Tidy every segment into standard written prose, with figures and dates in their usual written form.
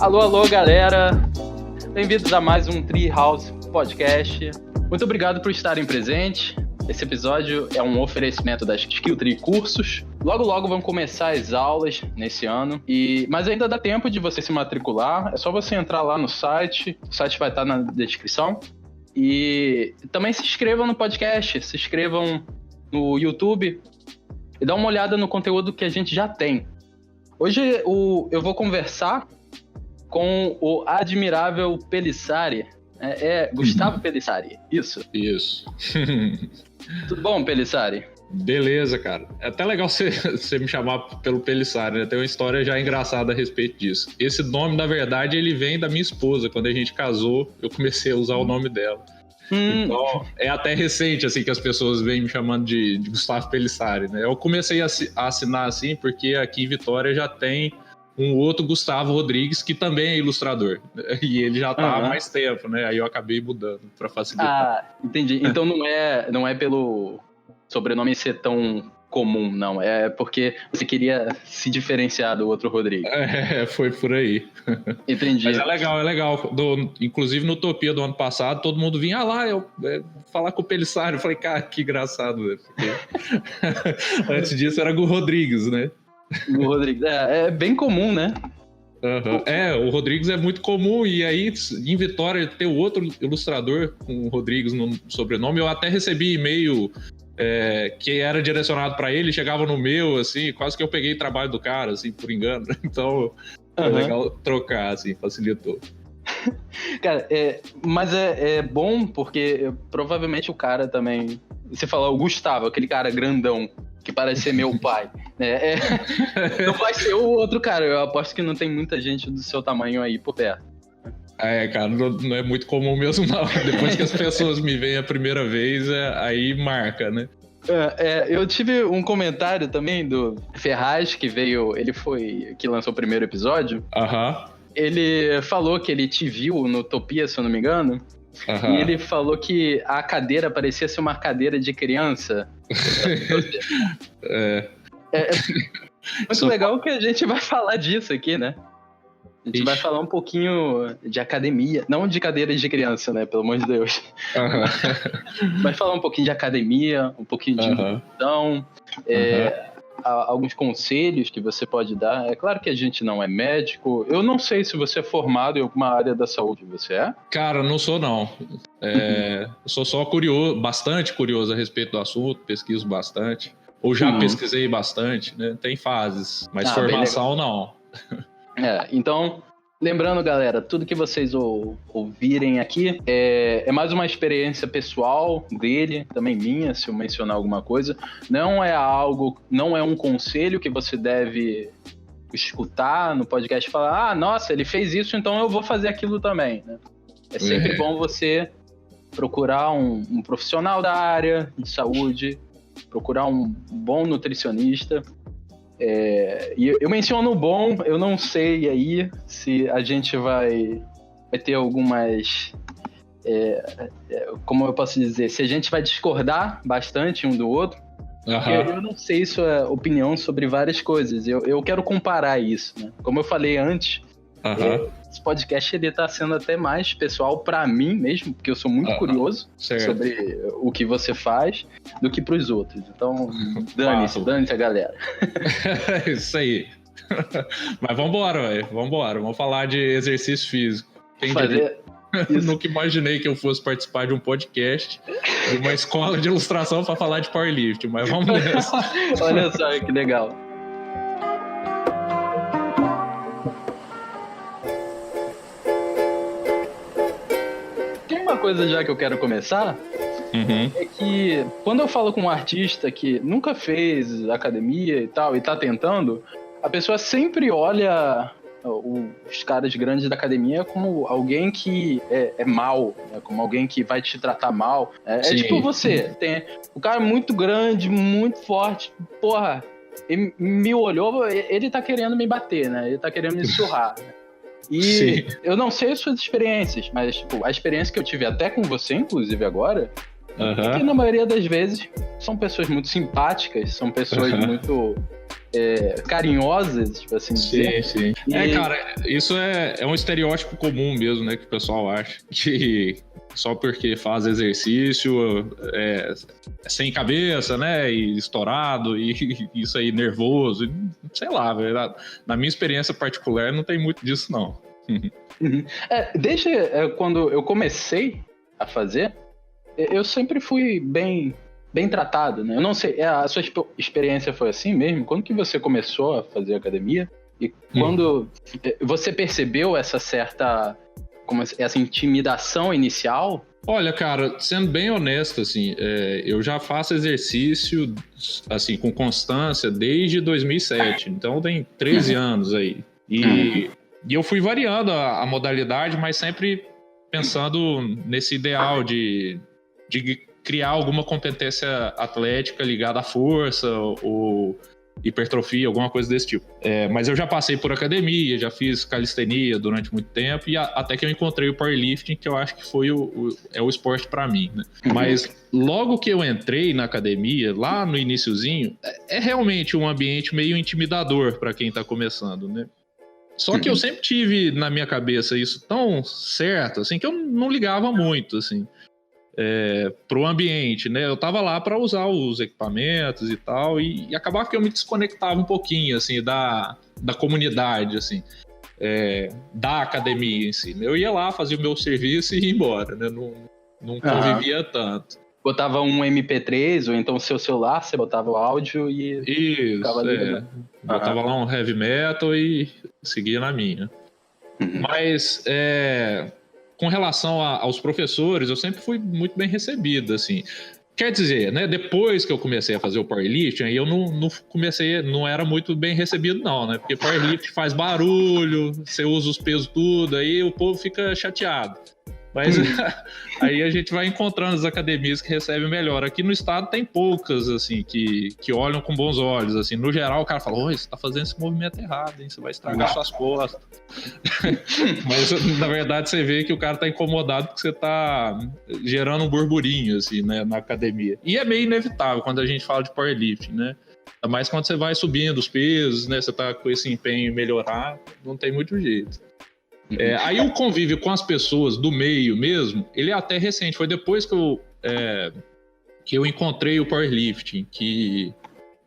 Alô, alô, galera! Bem-vindos a mais um Treehouse Podcast. Muito obrigado por estarem presentes. Esse episódio é um oferecimento das Skilltree Cursos. Logo, logo vão começar as aulas nesse ano. Mas ainda dá tempo de você se matricular. É só você entrar lá no site. O site vai estar na descrição. E também se inscrevam no podcast. Se inscrevam no YouTube. E dá uma olhada no conteúdo que a gente já tem. Hoje eu vou conversar com o admirável Pelissari. Gustavo Pelissari, isso? Isso. Tudo bom, Pelissari? Beleza, cara. É até legal você me chamar pelo Pelissari, né? Tem uma história já engraçada a respeito disso. Esse nome, na verdade, ele vem da minha esposa. Quando a gente casou, eu comecei a usar o nome dela. Então, é até recente, assim, que as pessoas vêm me chamando de Gustavo Pelissari, né? Eu comecei a assinar assim, porque aqui em Vitória já tem um outro Gustavo Rodrigues, que também é ilustrador. E ele já tá há mais tempo, né? Aí eu acabei mudando para facilitar. Ah, entendi. Então não é pelo sobrenome ser tão comum, não. É porque você queria se diferenciar do outro Rodrigues. Foi por aí. Entendi. Mas é legal. Inclusive no Utopia do ano passado, todo mundo vinha lá, falar com o Pelissari. Eu falei, cara, que engraçado, né? Porque antes disso era o Rodrigues, né? O Rodrigues. É bem comum, né? O Rodrigues é muito comum, e aí em Vitória ter o outro ilustrador com o Rodrigues no sobrenome. Eu até recebi e-mail que era direcionado para ele, chegava no meu, assim, quase que eu peguei trabalho do cara, assim, por engano. Então é legal trocar, assim, facilitou. Cara, mas é bom porque provavelmente o cara também... Você falou o Gustavo, aquele cara grandão que parece ser meu pai, né? Não vai ser o outro cara. Eu aposto que não tem muita gente do seu tamanho aí por perto. Cara, não é muito comum mesmo, não. Depois que as pessoas me veem a primeira vez, aí marca, né? Eu tive um comentário também do Ferraz, que lançou o primeiro episódio. Ele falou que ele te viu no Utopia, se eu não me engano. E ele falou que a cadeira parecia ser uma cadeira de criança. Muito legal que a gente vai falar disso aqui, né? A gente vai falar um pouquinho de academia, não de cadeiras de criança, né? Pelo amor de Deus. Vai falar um pouquinho de academia, um pouquinho de nutrição, alguns conselhos que você pode dar. É claro que a gente não é médico. Eu não sei se você é formado em alguma área da saúde. Você é? Cara, não sou, não. Eu sou só curioso, bastante curioso a respeito do assunto, pesquiso bastante. Ou já pesquisei bastante, né? Tem fases, mas formação não. Então, lembrando, galera, tudo que vocês ouvirem aqui é mais uma experiência pessoal dele, também minha, se eu mencionar alguma coisa. Não é um conselho que você deve escutar no podcast e falar, nossa, ele fez isso, então eu vou fazer aquilo também, né? É sempre bom você procurar um profissional da área de saúde, procurar um bom nutricionista. E eu menciono bom, eu não sei aí se a gente vai ter algumas... como eu posso dizer? Se a gente vai discordar bastante um do outro. Eu não sei sua opinião sobre várias coisas. Eu quero comparar isso, né? Como eu falei antes, esse podcast ele tá sendo até mais pessoal para mim mesmo, porque eu sou muito curioso sobre o que você faz do que pros outros. Então, dane-se a galera. Isso aí. Mas vambora, velho. Vamos falar de exercício físico. Eu nunca imaginei que eu fosse participar de um podcast de uma escola de ilustração para falar de powerlifting, mas vamos nessa. Olha só que legal. Tem uma coisa já que eu quero começar, é que quando eu falo com um artista que nunca fez academia e tal, e tá tentando, a pessoa sempre olha os caras grandes da academia como alguém que é mal, né? Como alguém que vai te tratar mal. É tipo você, tem o cara muito grande, muito forte, porra, ele me olhou, ele tá querendo me bater, né? Ele tá querendo me surrar, né? E eu não sei as suas experiências, mas tipo, a experiência que eu tive até com você, inclusive agora, é que na maioria das vezes são pessoas muito simpáticas, são pessoas muito carinhosas, tipo assim dizer. Sim. Cara, isso é um estereótipo comum mesmo, né? Que o pessoal acha que só porque faz exercício é sem cabeça, né? E estourado, e isso aí nervoso. Sei lá, velho. Na minha experiência particular, não tem muito disso, não. Uhum. Desde quando eu comecei a fazer, eu sempre fui bem tratado, né? Eu não sei, a sua experiência foi assim mesmo? Quando que você começou a fazer academia? E quando você percebeu essa certa, essa intimidação inicial? Olha, cara, sendo bem honesto, assim, eu já faço exercício, assim, com constância desde 2007. Então tem 13 anos aí. E eu fui variando a modalidade, mas sempre pensando nesse ideal de criar alguma competência atlética ligada à força ou hipertrofia, alguma coisa desse tipo. Mas eu já passei por academia, já fiz calistenia durante muito tempo e até que eu encontrei o powerlifting, que eu acho que foi o esporte para mim, né? Mas logo que eu entrei na academia, lá no iniciozinho, é realmente um ambiente meio intimidador para quem tá começando, né? Só que eu sempre tive na minha cabeça isso tão certo, assim, que eu não ligava muito, assim, pro ambiente, né? Eu tava lá para usar os equipamentos e tal, e acabava que eu me desconectava um pouquinho, assim, da comunidade, assim, da academia em si. Eu ia lá, fazia o meu serviço e ia embora, né? Não convivia tanto. Botava um MP3, ou então o seu celular, você botava o áudio e... Isso, botava lá um heavy metal e seguia na minha. Mas, com relação aos professores, eu sempre fui muito bem recebido, assim. Quer dizer, né, depois que eu comecei a fazer o powerlifting, aí eu não era muito bem recebido não, né? Porque powerlifting faz barulho, você usa os pesos tudo, aí o povo fica chateado. Mas aí a gente vai encontrando as academias que recebem melhor. Aqui no estado tem poucas, assim, que olham com bons olhos, assim. No geral, o cara fala, oi, você tá fazendo esse movimento errado, hein? Você vai estragar suas costas. Mas, na verdade, você vê que o cara tá incomodado porque você tá gerando um burburinho, assim, né, na academia. E é meio inevitável quando a gente fala de powerlifting, né? Ainda mais quando você vai subindo os pesos, né? Você tá com esse empenho em melhorar, não tem muito jeito. Aí o convívio com as pessoas do meio mesmo, ele é até recente. Foi depois que eu encontrei o powerlifting, que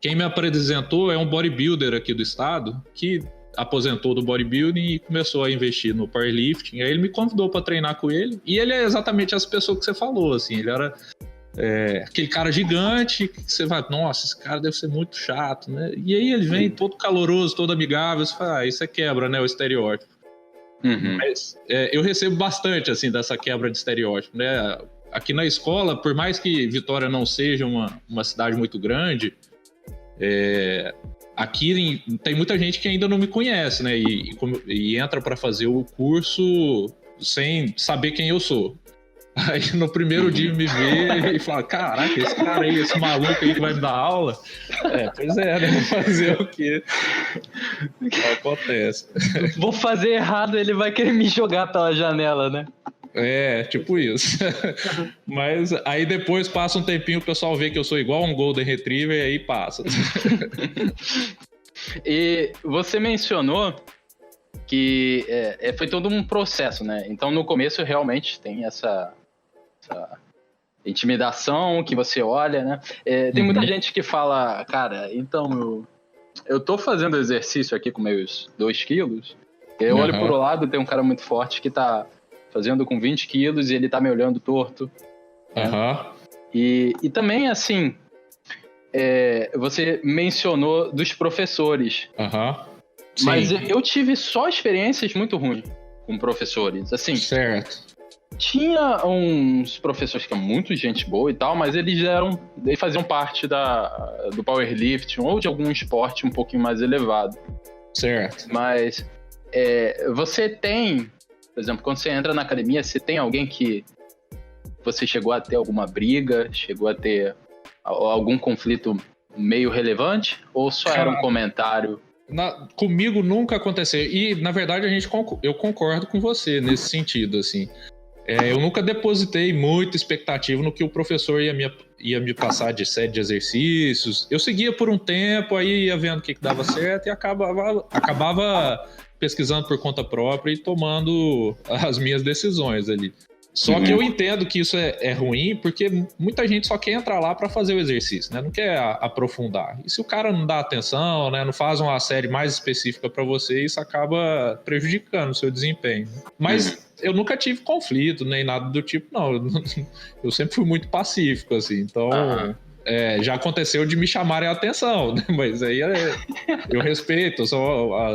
quem me apresentou é um bodybuilder aqui do estado, que aposentou do bodybuilding e começou a investir no powerlifting. Aí ele me convidou para treinar com ele. E ele é exatamente essa pessoa que você falou, assim. Ele era aquele cara gigante que você vai, nossa, esse cara deve ser muito chato, né? E aí ele vem todo caloroso, todo amigável. Você fala, isso quebra, né, o estereótipo. Mas eu recebo bastante, assim, dessa quebra de estereótipo, né? Aqui na escola, por mais que Vitória não seja uma cidade muito grande, aqui tem muita gente que ainda não me conhece, né? E entra para fazer o curso sem saber quem eu sou. Aí no primeiro dia me vê e fala, caraca, esse cara aí, esse maluco aí que vai me dar aula. Pois é, né? Vou fazer o quê? Acontece. Vou fazer errado, ele vai querer me jogar pela janela, né? Tipo isso. Mas aí depois passa um tempinho, o pessoal vê que eu sou igual um Golden Retriever e aí passa. E você mencionou que foi todo um processo, né? Então no começo realmente tem essa intimidação que você olha, né? Tem muita gente que fala, cara, então eu tô fazendo exercício aqui com meus 2 quilos, eu olho pro lado, tem um cara muito forte que tá fazendo com 20 quilos e ele tá me olhando torto. E também, assim, você mencionou dos professores. Mas eu tive só experiências muito ruins com professores, assim. Certo. Tinha uns professores que eram muito gente boa e tal, mas eles faziam parte do powerlifting ou de algum esporte um pouquinho mais elevado. Certo. Mas você tem, por exemplo, quando você entra na academia, você tem alguém que você chegou a ter alguma briga, chegou a ter algum conflito meio relevante? Ou só era um comentário? Comigo nunca aconteceu. E, na verdade, eu concordo com você nesse sentido, assim. Eu nunca depositei muita expectativa no que o professor ia me passar de série de exercícios. Eu seguia por um tempo, aí ia vendo o que dava certo e acabava pesquisando por conta própria e tomando as minhas decisões ali. Só que eu entendo que isso é ruim, porque muita gente só quer entrar lá para fazer o exercício, né? Não quer aprofundar. E se o cara não dá atenção, né? Não faz uma série mais específica para você, isso acaba prejudicando o seu desempenho. Mas eu nunca tive conflito, nem nada do tipo, não. Eu sempre fui muito pacífico, assim. Então, já aconteceu de me chamarem a atenção, né? Mas aí eu respeito, só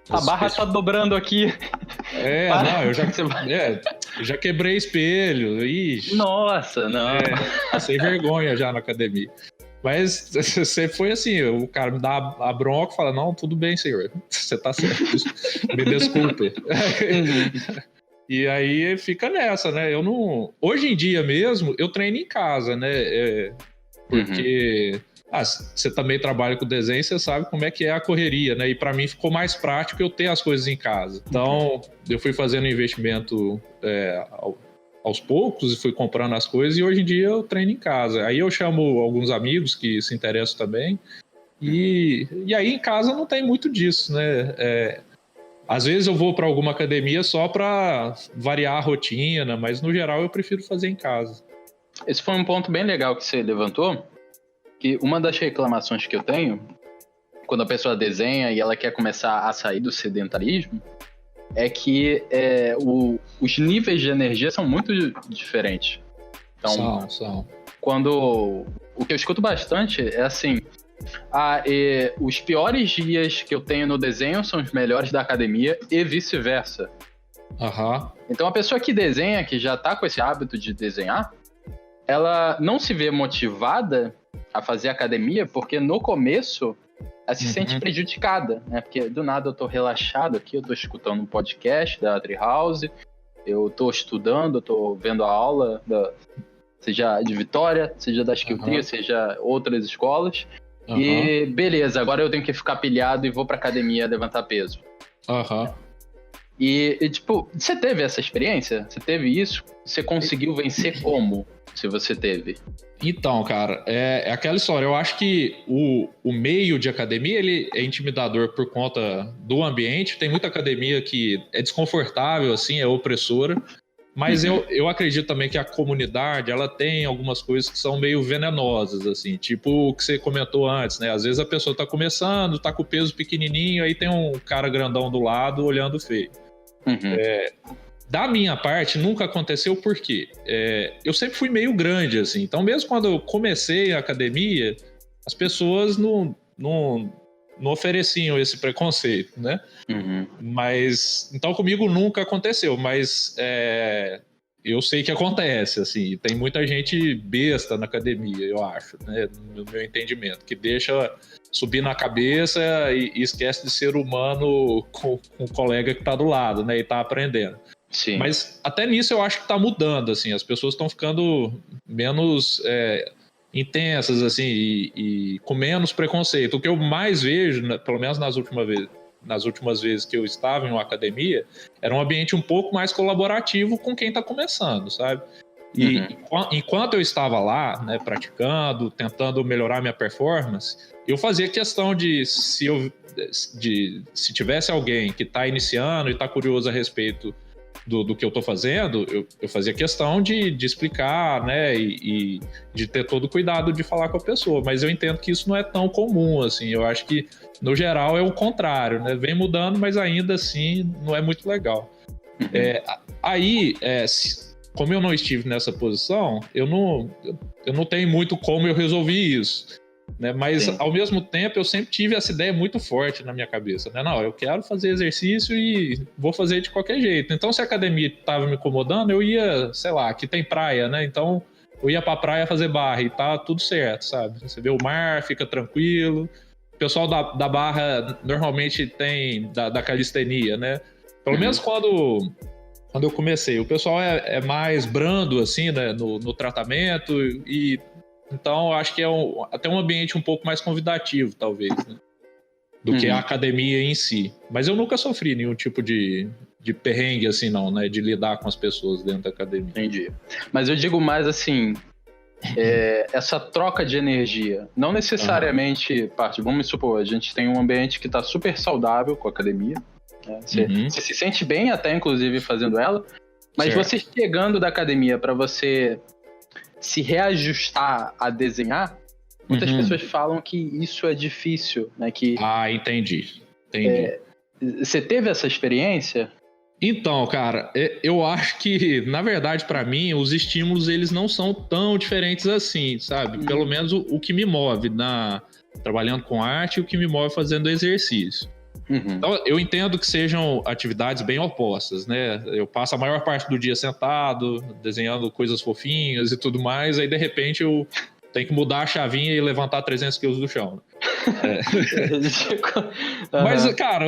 a barra tá dobrando aqui. Eu já quebrei espelho. Ixi, nossa, não. Sem vergonha já na academia. Mas você foi assim, o cara me dá a bronca e fala, não, tudo bem, senhor, você tá certo, me desculpe. E aí fica nessa, né? Eu não... Hoje em dia mesmo, eu treino em casa, né? Porque... você também trabalha com desenho, você sabe como é que é a correria, né? E para mim ficou mais prático eu ter as coisas em casa. Então, eu fui fazendo investimento aos poucos e fui comprando as coisas e hoje em dia eu treino em casa. Aí eu chamo alguns amigos que se interessam também e aí em casa não tem muito disso, né? Às vezes eu vou para alguma academia só para variar a rotina, mas no geral eu prefiro fazer em casa. Esse foi um ponto bem legal que você levantou. Que uma das reclamações que eu tenho, quando a pessoa desenha e ela quer começar a sair do sedentarismo, é que os níveis de energia são muito diferentes. Então, quando... O que eu escuto bastante é assim... os piores dias que eu tenho no desenho são os melhores da academia e vice-versa. Então, a pessoa que desenha, que já tá com esse hábito de desenhar, ela não se vê motivada a fazer academia, porque no começo ela se sente prejudicada, né? Porque do nada eu tô relaxado aqui, eu tô escutando um podcast da Treehouse, eu tô estudando, eu tô vendo a aula, seja de Vitória, seja da Skill Tree, seja outras escolas, e beleza, agora eu tenho que ficar pilhado e vou pra academia levantar peso. E tipo, você teve essa experiência? Você teve isso? Você conseguiu vencer como? Se você teve. Então, cara, é aquela história. Eu acho que o meio de academia, ele é intimidador por conta do ambiente. Tem muita academia que é desconfortável, assim, é opressora. Mas eu acredito também que a comunidade, ela tem algumas coisas que são meio venenosas, assim. Tipo o que você comentou antes, né? Às vezes a pessoa tá começando, tá com o peso pequenininho, aí tem um cara grandão do lado olhando feio. Da minha parte, nunca aconteceu porque eu sempre fui meio grande, assim. Então, mesmo quando eu comecei a academia, as pessoas não ofereciam esse preconceito, né? Mas, então, comigo nunca aconteceu, mas eu sei que acontece, assim. Tem muita gente besta na academia, eu acho, né? No meu entendimento, que deixa subir na cabeça e esquece de ser humano com o colega que tá do lado, né? E tá aprendendo. Sim. Mas até nisso eu acho que tá mudando, assim, as pessoas estão ficando menos intensas, assim, e com menos preconceito. O que eu mais vejo, pelo menos nas últimas vezes que eu estava em uma academia, era um ambiente um pouco mais colaborativo com quem tá começando, sabe? E enquanto eu estava lá, né, praticando, tentando melhorar minha performance, eu fazia questão de se tivesse alguém que tá iniciando e tá curioso a respeito do que eu tô fazendo, eu fazia questão de explicar, né, e de ter todo o cuidado de falar com a pessoa, mas eu entendo que isso não é tão comum, assim, eu acho que, no geral, é o contrário, né, vem mudando, mas ainda assim não é muito legal. Como eu não estive nessa posição, eu não tenho muito como eu resolvi isso, né? Mas, ao mesmo tempo, eu sempre tive essa ideia muito forte na minha cabeça, né? Não, eu quero fazer exercício e vou fazer de qualquer jeito. Então, se a academia estava me incomodando, eu ia, sei lá, aqui tem praia, né? Então, eu ia pra praia fazer barra e tá tudo certo, sabe? Você vê o mar, fica tranquilo. O pessoal da barra normalmente tem da calistenia, né? Pelo menos quando eu comecei. O pessoal é mais brando, assim, né, no tratamento, e então eu acho que é até um ambiente um pouco mais convidativo, talvez, né, do que a academia em si. Mas eu nunca sofri nenhum tipo de de perrengue, assim, não, né? De lidar com as pessoas dentro da academia. Entendi. Mas eu digo mais assim, essa troca de energia, não necessariamente parte. Vamos supor, a gente tem um ambiente que está super saudável com a academia, né? Você se sente bem até, inclusive, fazendo ela, mas Certo. você chegando da academia para você se reajustar a desenhar, muitas pessoas falam que isso é difícil, né? Que Entendi. você teve essa experiência? Então, cara, eu acho que, na verdade, pra mim, os estímulos, eles não são tão diferentes assim, sabe? Pelo menos o que me move trabalhando com arte e o que me move fazendo exercício. Então, eu entendo que sejam atividades bem opostas, né? Eu passo a maior parte do dia sentado, desenhando coisas fofinhas e tudo mais, aí, de repente, eu tenho que mudar a chavinha e levantar 300 quilos do chão. Mas, cara,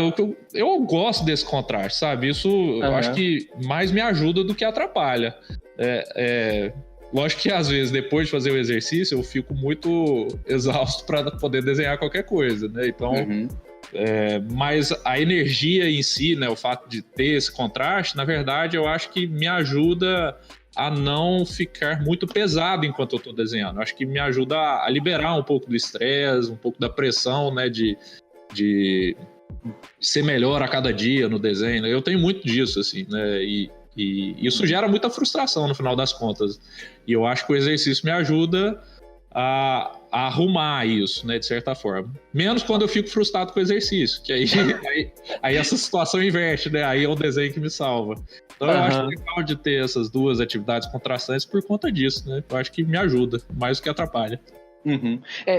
eu gosto desse contraste, sabe? Isso eu acho que mais me ajuda do que atrapalha. Lógico que às vezes, depois de fazer o exercício, eu fico muito exausto para poder desenhar qualquer coisa, né? Então, mas a energia em si, né? O fato de ter esse contraste, na verdade, eu acho que me ajuda a não ficar muito pesado enquanto eu estou desenhando. Acho que me ajuda a liberar um pouco do estresse, um pouco da pressão, né, de ser melhor a cada dia no desenho. Eu tenho muito disso, assim, né, e isso gera muita frustração no final das contas. E eu acho que o exercício me ajuda a arrumar isso, né, de certa forma. Menos quando eu fico frustrado com o exercício, que aí essa situação inverte, né, aí é o desenho que me salva. Então eu acho legal de ter essas duas atividades contrastantes por conta disso, né? Eu acho que me ajuda, mais do que atrapalha.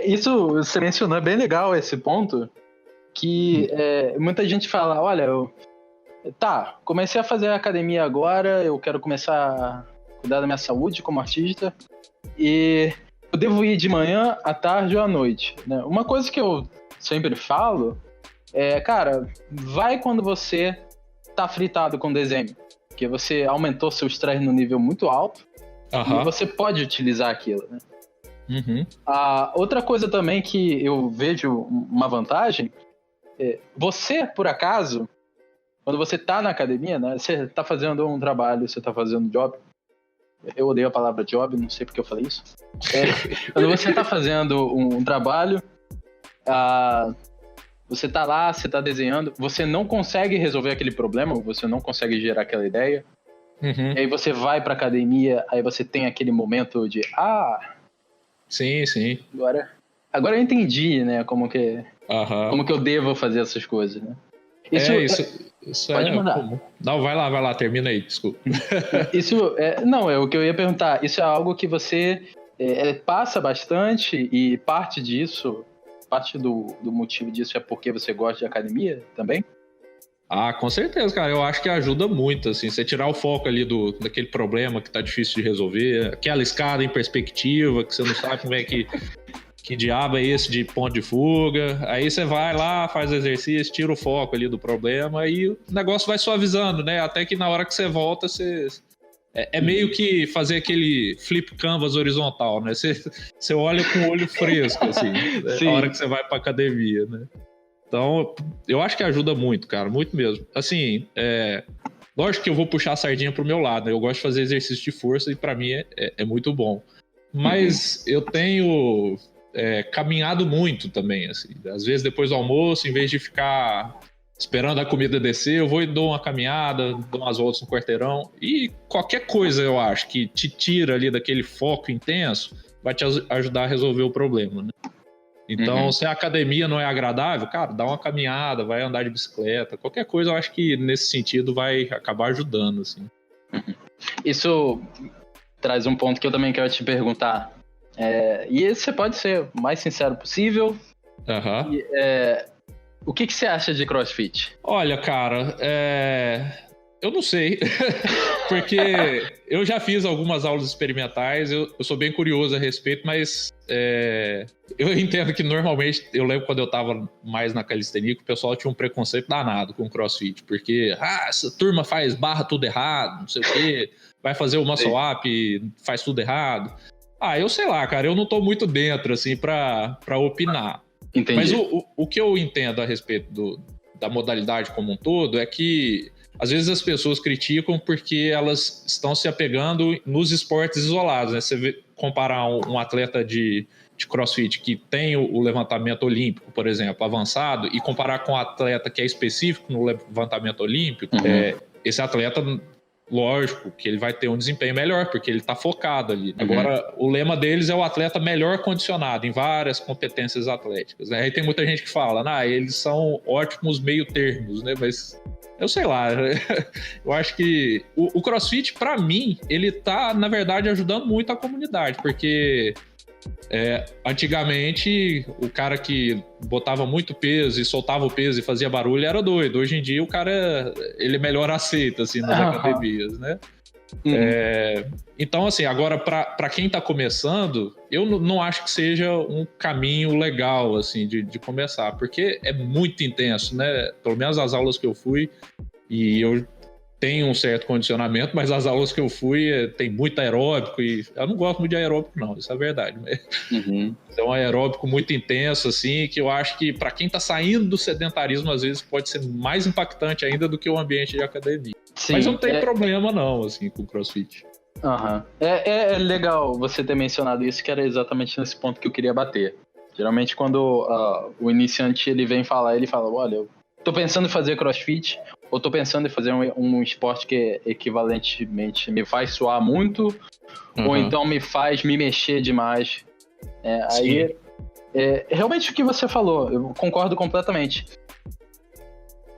Isso você mencionou, é bem legal esse ponto, que muita gente fala, olha, comecei a fazer academia agora, eu quero começar a cuidar da minha saúde como artista, e eu devo ir de manhã, à tarde ou à noite, né? Uma coisa que eu sempre falo cara, vai quando você tá fritado com desenho, porque você aumentou seu estresse no nível muito alto e você pode utilizar aquilo, né? Outra coisa também que eu vejo uma vantagem você, por acaso, quando você tá na academia, né? Você tá fazendo um trabalho, você tá fazendo job. Eu odeio a palavra job, não sei porque eu falei isso. Quando você tá fazendo um trabalho, você tá lá, você tá desenhando, você não consegue resolver aquele problema, você não consegue gerar aquela ideia. E aí você vai pra academia, aí você tem aquele momento de sim. Agora eu entendi, né, como que eu devo fazer essas coisas, né? Isso pode mandar. Comum. Não, vai lá, termina aí, desculpa. Isso não, é o que eu ia perguntar. Isso é algo que você passa bastante e parte do motivo disso é porque você gosta de academia também? Com certeza, cara. Eu acho que ajuda muito, assim, você tirar o foco ali daquele problema que tá difícil de resolver, aquela escada em perspectiva, que você não sabe como é que diabo é esse de ponto de fuga. Aí você vai lá, faz o exercício, tira o foco ali do problema e o negócio vai suavizando, né? Até que na hora que você volta, é meio que fazer aquele flip canvas horizontal, né? Você olha com o olho fresco, assim, na hora que você vai pra academia, né? Então, eu acho que ajuda muito, cara, muito mesmo. Assim, lógico que eu vou puxar a sardinha pro meu lado, né? Eu gosto de fazer exercício de força e pra mim é muito bom. Mas eu tenho caminhado muito também, assim. Às vezes, depois do almoço, em vez de ficar esperando a comida descer, eu vou e dou uma caminhada, dou umas voltas no quarteirão. E qualquer coisa, eu acho, que te tira ali daquele foco intenso, vai te ajudar a resolver o problema, né? Então, se a academia não é agradável, cara, dá uma caminhada, vai andar de bicicleta, qualquer coisa eu acho que nesse sentido vai acabar ajudando, assim. Isso traz um ponto que eu também quero te perguntar. E esse você pode ser o mais sincero possível. O que você acha de CrossFit? Olha, cara, eu não sei, porque eu já fiz algumas aulas experimentais, eu sou bem curioso a respeito, mas eu entendo que normalmente, eu lembro quando eu tava mais na calistenia, que o pessoal tinha um preconceito danado com o CrossFit, porque essa turma faz barra tudo errado, não sei o quê, vai fazer o muscle up, faz tudo errado. Eu sei lá, cara, eu não tô muito dentro, assim, pra opinar. Entendi. Mas o que eu entendo a respeito da modalidade como um todo é que às vezes as pessoas criticam porque elas estão se apegando nos esportes isolados, né? Você comparar um atleta de CrossFit que tem o levantamento olímpico, por exemplo, avançado, e comparar com um atleta que é específico no levantamento olímpico, esse atleta, lógico, que ele vai ter um desempenho melhor, porque ele está focado ali. Agora, o lema deles é o atleta melhor condicionado em várias competências atléticas, né? Aí tem muita gente que fala, eles são ótimos meio termos, né? Mas eu sei lá, eu acho que o CrossFit, para mim, ele tá, na verdade, ajudando muito a comunidade, porque antigamente o cara que botava muito peso e soltava o peso e fazia barulho era doido. Hoje em dia o cara, ele é melhor aceito, assim, nas academias, né? Então, assim, agora para quem tá começando, eu não acho que seja um caminho legal, assim, de começar, porque é muito intenso, né? Pelo menos as aulas que eu fui, e eu tenho um certo condicionamento, mas as aulas que eu fui tem muito aeróbico, e eu não gosto muito de aeróbico, não, isso é verdade. Mas é um aeróbico muito intenso, assim, que eu acho que para quem tá saindo do sedentarismo, às vezes pode ser mais impactante ainda do que o ambiente de academia. Sim, mas não tem problema, não, assim, com o CrossFit. É legal você ter mencionado isso, que era exatamente nesse ponto que eu queria bater. Geralmente, quando o iniciante ele vem falar, ele fala, olha, eu tô pensando em fazer CrossFit, ou tô pensando em fazer um esporte que equivalentemente me faz suar muito, ou então me faz me mexer demais. Aí, realmente o que você falou, eu concordo completamente.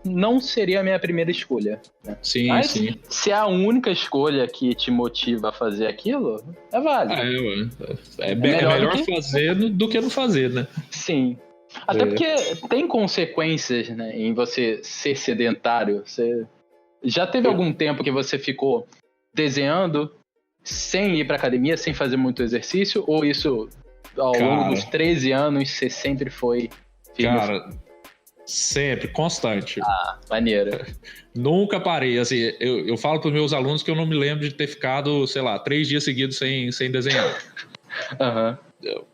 Não seria a minha primeira escolha, né? Mas se é a única escolha que te motiva a fazer aquilo, é válido. É melhor fazer do que não fazer, né? Sim. Até porque tem consequências, né, em você ser sedentário. Você já teve algum tempo que você ficou desenhando sem ir pra academia, sem fazer muito exercício? Ou isso, ao longo dos 13 anos, você sempre foi firme? Cara, sempre, constante. Maneiro. Nunca parei, assim, eu falo pros meus alunos que eu não me lembro de ter ficado, sei lá, 3 dias seguidos sem desenhar.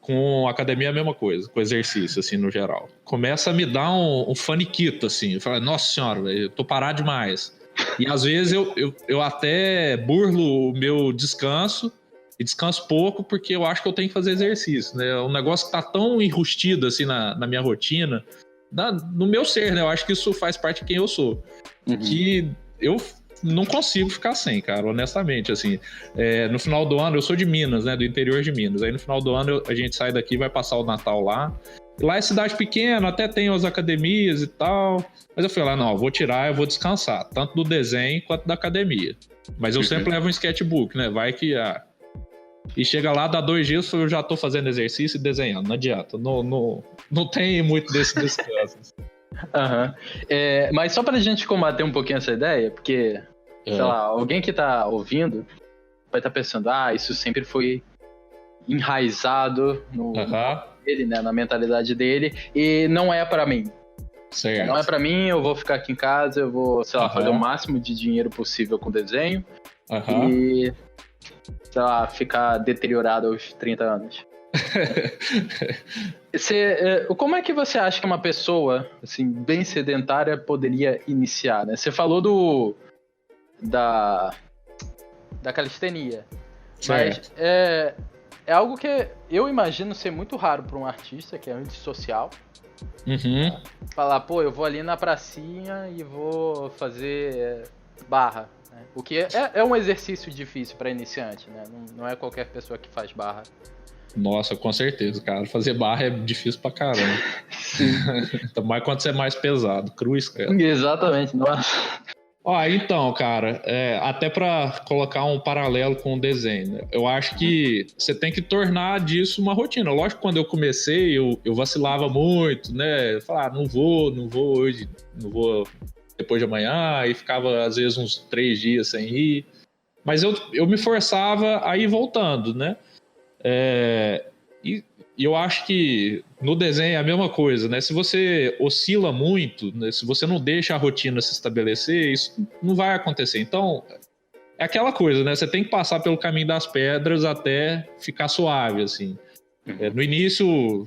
Com academia é a mesma coisa, com exercício, assim, no geral. Começa a me dar um faniquito, assim. Eu falo, nossa senhora, eu tô parado demais. E às vezes eu até burlo o meu descanso, e descanso pouco, porque eu acho que eu tenho que fazer exercício, né? Um negócio que tá tão enrustido, assim, na minha rotina, no meu ser, né? Eu acho que isso faz parte de quem eu sou. Que eu não consigo ficar sem, cara, honestamente, assim. No final do ano, eu sou de Minas, né? Do interior de Minas. Aí no final do ano a gente sai daqui, vai passar o Natal lá. E lá é cidade pequena, até tem as academias e tal. Mas eu falei lá, não, eu vou tirar, eu vou descansar, tanto do desenho quanto da academia. Mas eu sempre levo um sketchbook, né? Vai que... E chega lá, dá 2 dias, eu já tô fazendo exercício e desenhando, não adianta. Não tem muito desse descanso. Mas só pra gente combater um pouquinho essa ideia, porque, sei lá, alguém que tá ouvindo vai estar pensando, isso sempre foi enraizado dele, né, na mentalidade dele, e não é pra mim. Certo. Não é pra mim, eu vou ficar aqui em casa, eu vou, sei lá, fazer o máximo de dinheiro possível com desenho e, sei lá, ficar deteriorado aos 30 anos. Como é que você acha que uma pessoa assim, bem sedentária poderia iniciar, né? Você falou da calistenia, certo. Mas é algo que eu imagino ser muito raro para um artista que é antissocial. Falar, eu vou ali na pracinha e vou fazer barra, né? O que é um exercício difícil para iniciante, né? Não é qualquer pessoa que faz barra. Nossa, com certeza, cara. Fazer barra é difícil pra caramba. Ainda mais quando você é mais pesado. Cruz, cara. Exatamente, nossa. Então, cara, até pra colocar um paralelo com o desenho, né? Eu acho que você tem que tornar disso uma rotina. Lógico que quando eu comecei, eu vacilava muito, né? Falar, não vou hoje, não vou depois de amanhã, e ficava às vezes uns 3 dias sem ir. Mas eu me forçava a ir voltando, né? E eu acho que no desenho é a mesma coisa, né? Se você oscila muito, né? Se você não deixa a rotina se estabelecer, isso não vai acontecer. Então, é aquela coisa, né? Você tem que passar pelo caminho das pedras até ficar suave, assim. No início,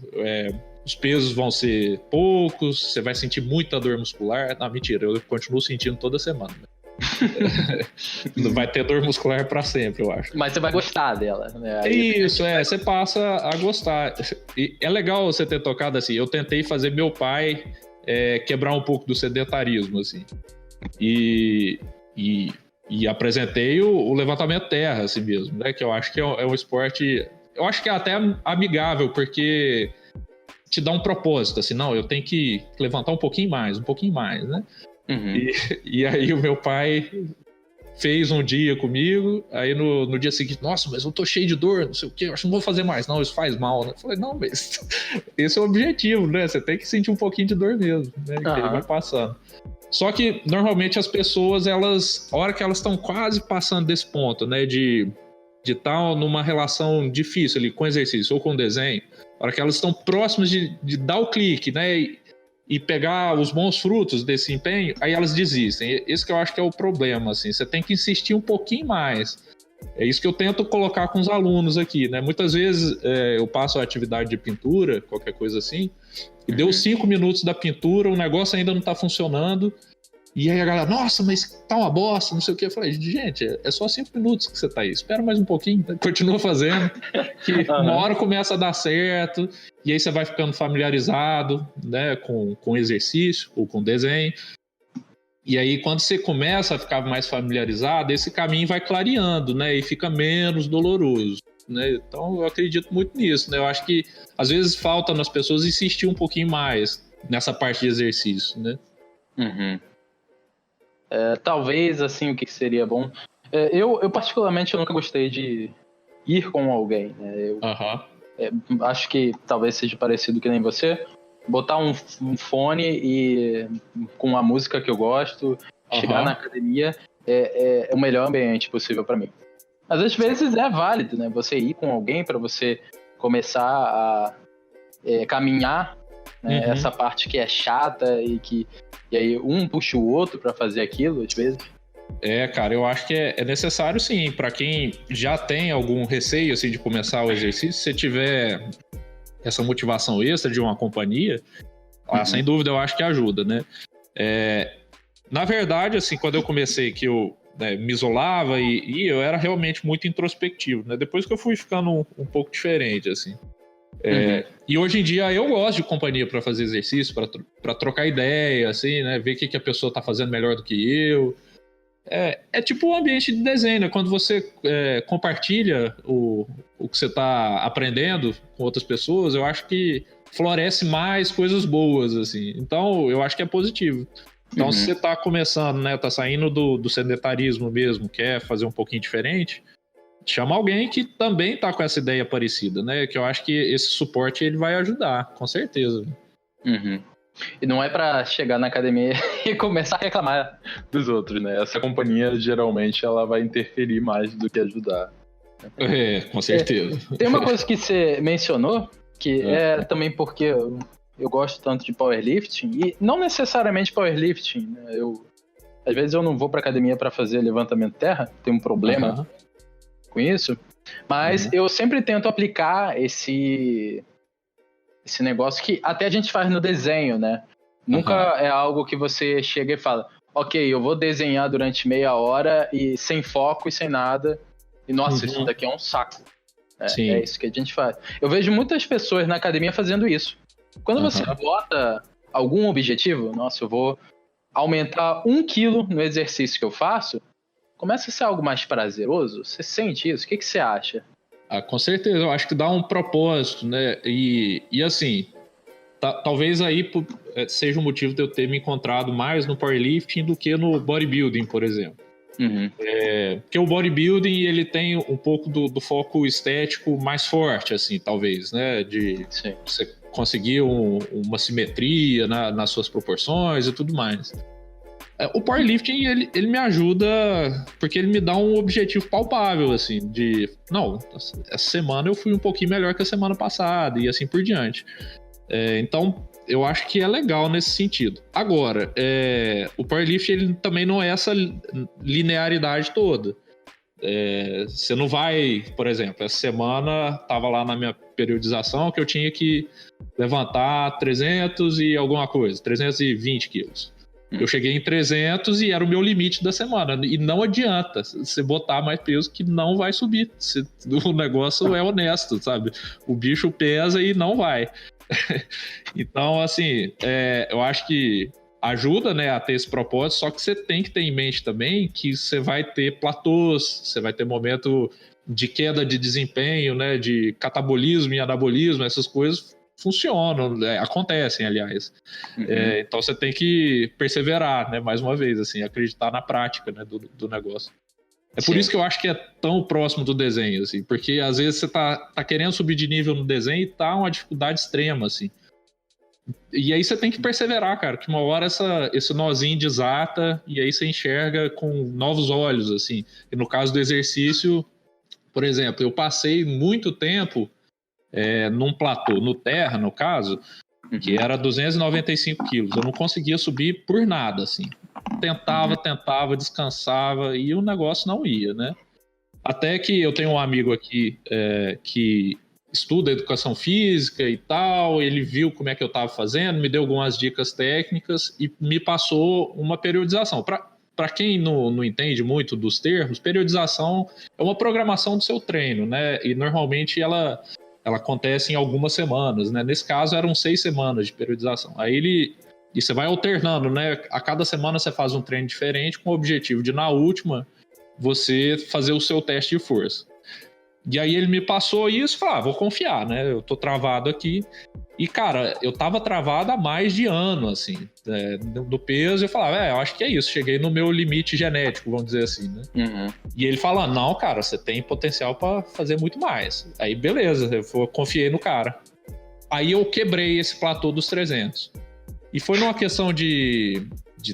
os pesos vão ser poucos, você vai sentir muita dor muscular. Não, mentira, eu continuo sentindo toda semana. Não vai ter dor muscular pra sempre, eu acho. Mas você vai gostar dela, né? Isso, você passa a gostar. E é legal você ter tocado assim. Eu tentei fazer meu pai quebrar um pouco do sedentarismo, assim. E apresentei o levantamento terra, assim mesmo, né? Que eu acho que é um esporte... Eu acho que é até amigável, porque te dá um propósito, assim. Não, eu tenho que levantar um pouquinho mais, né? Uhum. E aí o meu pai fez um dia comigo, aí no dia seguinte, nossa, mas eu tô cheio de dor, não sei o quê, eu acho que não vou fazer mais, não, isso faz mal, né? Eu falei, não, mas esse é o objetivo, né? Você tem que sentir um pouquinho de dor mesmo, né? Que ele vai passando. Só que, normalmente, as pessoas, a hora que elas estão quase passando desse ponto, né, de estar numa relação difícil ali com exercício ou com desenho, a hora que elas estão próximas de dar o clique, né, e pegar os bons frutos desse empenho, aí elas desistem. Esse que eu acho que é o problema, assim. Você tem que insistir um pouquinho mais. É isso que eu tento colocar com os alunos aqui, né? Muitas vezes eu passo a atividade de pintura, qualquer coisa assim, e deu 5 minutos da pintura, o negócio ainda não tá funcionando, e aí a galera, nossa, mas tá uma bosta, não sei o que. Eu falei, gente, é só 5 minutos que você tá aí, espera mais um pouquinho, continua fazendo, que uma hora começa a dar certo, e aí você vai ficando familiarizado, né, com exercício ou com desenho. E aí, quando você começa a ficar mais familiarizado, esse caminho vai clareando, né, e fica menos doloroso, né? Então, eu acredito muito nisso, né? Eu acho que, às vezes, falta nas pessoas insistir um pouquinho mais nessa parte de exercício, né? Uhum. Talvez, assim, o que seria bom... Eu particularmente, eu nunca gostei de ir com alguém, né? Eu acho que talvez seja parecido que nem você. Botar um fone e com a música que eu gosto, chegar na academia é o melhor ambiente possível para mim. Mas às vezes é válido, né? Você ir com alguém para você começar a caminhar, né? Essa parte que é chata e aí um puxa o outro para fazer aquilo, às vezes. Cara, eu acho que é necessário sim, para quem já tem algum receio assim de começar o exercício, se tiver essa motivação extra de uma companhia, sem dúvida eu acho que ajuda, né? Na verdade, assim, quando eu comecei que eu me isolava e eu era realmente muito introspectivo, né? Depois que eu fui ficando um pouco diferente, assim. E hoje em dia eu gosto de companhia para fazer exercício, para trocar ideia, assim, né? Ver o que a pessoa tá fazendo melhor do que eu. É tipo um ambiente de desenho, né? Quando você compartilha o que você está aprendendo com outras pessoas, eu acho que floresce mais coisas boas, assim. Então, eu acho que é positivo. Então, se você está começando, né? Tá saindo do sedentarismo mesmo, quer fazer um pouquinho diferente, chama alguém que também tá com essa ideia parecida, né? Que eu acho que esse suporte ele vai ajudar, com certeza. E não é pra chegar na academia e começar a reclamar dos outros, né? Essa companhia, geralmente, ela vai interferir mais do que ajudar. Com certeza. Tem uma coisa que você mencionou, que é também porque eu gosto tanto de powerlifting, e não necessariamente powerlifting, né? Às vezes eu não vou pra academia pra fazer levantamento de terra, tem um problema com isso, mas eu sempre tento aplicar esse negócio que até a gente faz no desenho, né? Nunca é algo que você chega e fala, ok, eu vou desenhar durante meia hora e sem foco e sem nada, e nossa, isso daqui é um saco. É isso que a gente faz. Eu vejo muitas pessoas na academia fazendo isso. Quando você bota algum objetivo, nossa, eu vou aumentar 1 quilo no exercício que eu faço, começa a ser algo mais prazeroso? Você sente isso? O que você acha? Com certeza, eu acho que dá um propósito, né? E assim, talvez aí seja o motivo de eu ter me encontrado mais no powerlifting do que no bodybuilding, por exemplo. Porque o bodybuilding, ele tem um pouco do foco estético mais forte, assim, talvez, né? De você conseguir uma simetria nas suas proporções e tudo mais. O powerlifting, ele me ajuda porque ele me dá um objetivo palpável, assim, não, essa semana eu fui um pouquinho melhor que a semana passada e assim por diante. Então, eu acho que é legal nesse sentido. Agora, o powerlifting, ele também não é essa linearidade toda. Você não vai, por exemplo, essa semana estava lá na minha periodização que eu tinha que levantar 300 e alguma coisa, 320 quilos. Eu cheguei em 300 e era o meu limite da semana. E não adianta você botar mais peso que não vai subir. O negócio é honesto, sabe? O bicho pesa e não vai. Então, assim, eu acho que ajuda, né, a ter esse propósito, só que você tem que ter em mente também que você vai ter platôs, você vai ter momento de queda de desempenho, né, de catabolismo e anabolismo, essas coisas funcionam, né, acontecem, aliás. Então você tem que perseverar, né, mais uma vez, assim, acreditar na prática, né, do negócio. Por isso que eu acho que é tão próximo do desenho, assim, porque às vezes você tá querendo subir de nível no desenho e tá uma dificuldade extrema, assim. E aí você tem que perseverar, cara, que uma hora esse nozinho desata e aí você enxerga com novos olhos, assim. E no caso do exercício, por exemplo, eu passei muito tempo num platô, no terra, no caso, que era 295 quilos. Eu não conseguia subir por nada, assim. Tentava, descansava e o negócio não ia, né? Até que eu tenho um amigo aqui que estuda educação física e tal, ele viu como é que eu estava fazendo, me deu algumas dicas técnicas e me passou uma periodização. Para quem não entende muito dos termos, periodização é uma programação do seu treino, né? E normalmente ela acontece em algumas semanas, né? Nesse caso eram 6 semanas de periodização. Aí e você vai alternando, né? A cada semana você faz um treino diferente com o objetivo de, na última, você fazer o seu teste de força. E aí ele me passou isso e falou, vou confiar, né? Eu tô travado aqui. E, cara, eu tava travado há mais de ano, assim, do peso. Eu falava, eu acho que é isso. Cheguei no meu limite genético, vamos dizer assim, né? E ele falou, não, cara, você tem potencial pra fazer muito mais. Aí, beleza, eu confiei no cara. Aí eu quebrei esse platô dos 300. E foi numa questão de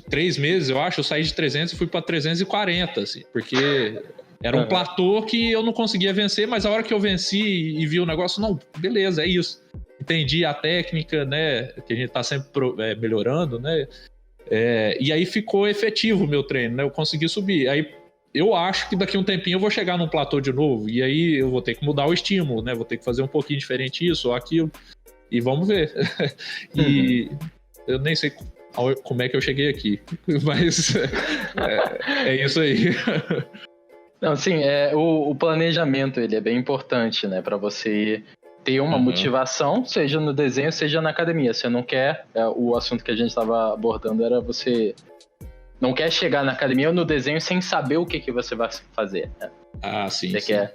3 meses, eu acho, eu saí de 300 e fui pra 340, assim, porque era um platô que eu não conseguia vencer, mas a hora que eu venci e vi o negócio, não, beleza, é isso. Entendi a técnica, né, que a gente tá sempre melhorando, né, e aí ficou efetivo o meu treino, né, eu consegui subir. Aí eu acho que daqui a um tempinho eu vou chegar num platô de novo, e aí eu vou ter que mudar o estímulo, né, vou ter que fazer um pouquinho diferente isso ou aquilo, e vamos ver. E eu nem sei como é que eu cheguei aqui, mas é isso aí. Não, sim, o planejamento, ele é bem importante, né, para você ter uma motivação, seja no desenho, seja na academia. Você não quer, o assunto que a gente estava abordando era você não quer chegar na academia ou no desenho sem saber o que você vai fazer, né? Sim, você quer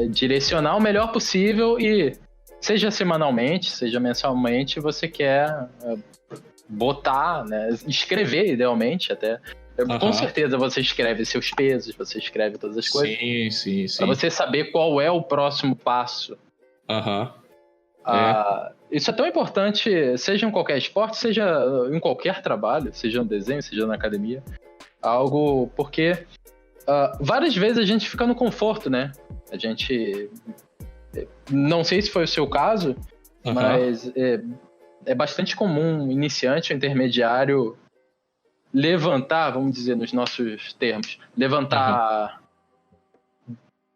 direcionar o melhor possível e seja semanalmente, seja mensalmente, você quer botar, né, escrever idealmente até. Com certeza você escreve seus pesos, você escreve todas as coisas. Sim. Pra você saber qual é o próximo passo. Isso é tão importante, seja em qualquer esporte, seja em qualquer trabalho, seja no desenho, seja na academia. Algo porque várias vezes a gente fica no conforto, né? A gente... Não sei se foi o seu caso, mas é bastante comum iniciante ou intermediário levantar, vamos dizer nos nossos termos, levantar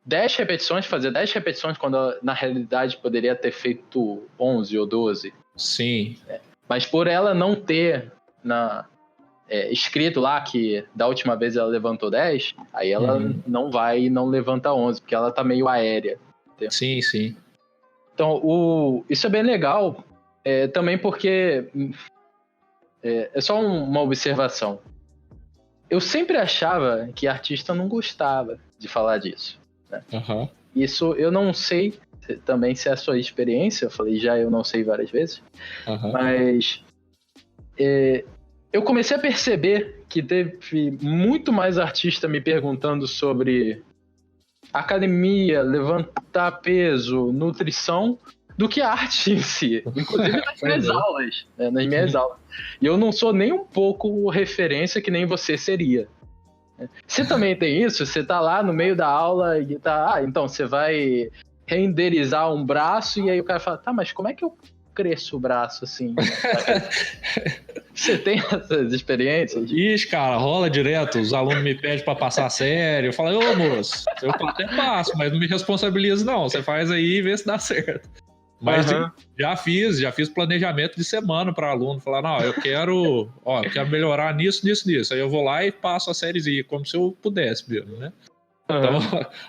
10 repetições, fazer 10 repetições quando na realidade poderia ter feito 11 ou 12. Sim. Mas por ela não ter escrito lá que da última vez ela levantou 10, aí ela não vai e não levanta 11, porque ela tá meio aérea. Entendeu? Sim. Então, isso é bem legal, também porque... É só uma observação. Eu sempre achava que artista não gostava de falar disso, né? Isso eu não sei também se é a sua experiência, eu falei eu não sei várias vezes, mas eu comecei a perceber que teve muito mais artista me perguntando sobre academia, levantar peso, nutrição, do que a arte em si, inclusive nas minhas aulas, né, nas minhas aulas. E eu não sou nem um pouco referência que nem você seria. Você também tem isso? Você tá lá no meio da aula e tá... então você vai renderizar um braço e aí o cara fala, mas como é que eu cresço o braço assim? Você tem essas experiências? Ixi, cara, rola direto. Os alunos me pedem pra passar sério. Eu falo, moço, eu até passo, mas não me responsabilizo não. Você faz aí e vê se dá certo. Mas já fiz planejamento de semana para aluno, falar, não, eu quero melhorar nisso. Aí eu vou lá e passo a sériezinha, como se eu pudesse mesmo, né? Então,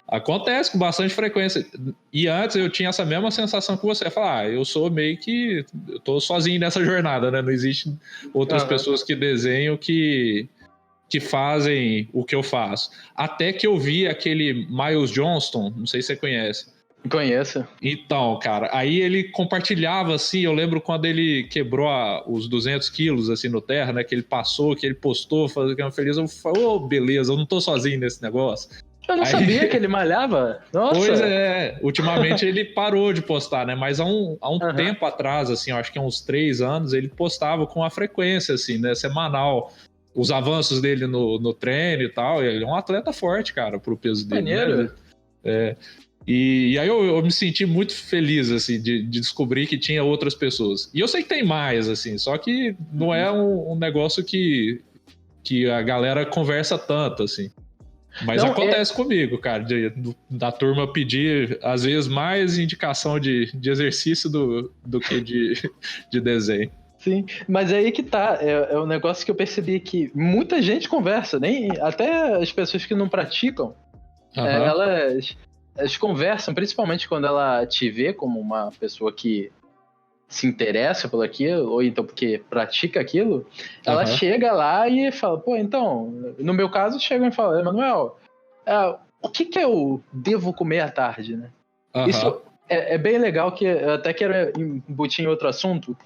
acontece com bastante frequência. E antes eu tinha essa mesma sensação que você, falar, eu sou meio que, eu tô sozinho nessa jornada, né? Não existem outras pessoas que desenham que fazem o que eu faço. Até que eu vi aquele Miles Johnston, não sei se você conhece. Conheço. Então, cara, aí ele compartilhava, assim, eu lembro quando ele quebrou os 200 quilos, assim, no terra, né, que ele passou, que ele postou, fazendo feliz, eu falei, beleza, eu não tô sozinho nesse negócio. Eu não sabia que ele malhava. Nossa. Pois é, ultimamente ele parou de postar, né, mas há um tempo atrás, assim, eu acho que há uns 3 anos, ele postava com uma frequência, assim, né, semanal, os avanços dele no treino e tal, e ele é um atleta forte, cara, pro peso dele. Maneiro. Né? E aí eu me senti muito feliz, assim, de descobrir que tinha outras pessoas. E eu sei que tem mais, assim, só que não é um negócio que a galera conversa tanto, assim. Mas não, acontece comigo, cara, da turma pedir, às vezes, mais indicação de exercício do que de desenho. Sim, mas aí que tá, é um negócio que eu percebi que muita gente conversa, até as pessoas que não praticam, elas conversam, principalmente quando ela te vê como uma pessoa que se interessa por aquilo, ou então porque pratica aquilo, ela chega lá e fala, pô, então, no meu caso, chegam e falam, Emanuel, o que eu devo comer à tarde, né? Isso é bem legal, que eu até quero embutir em outro assunto,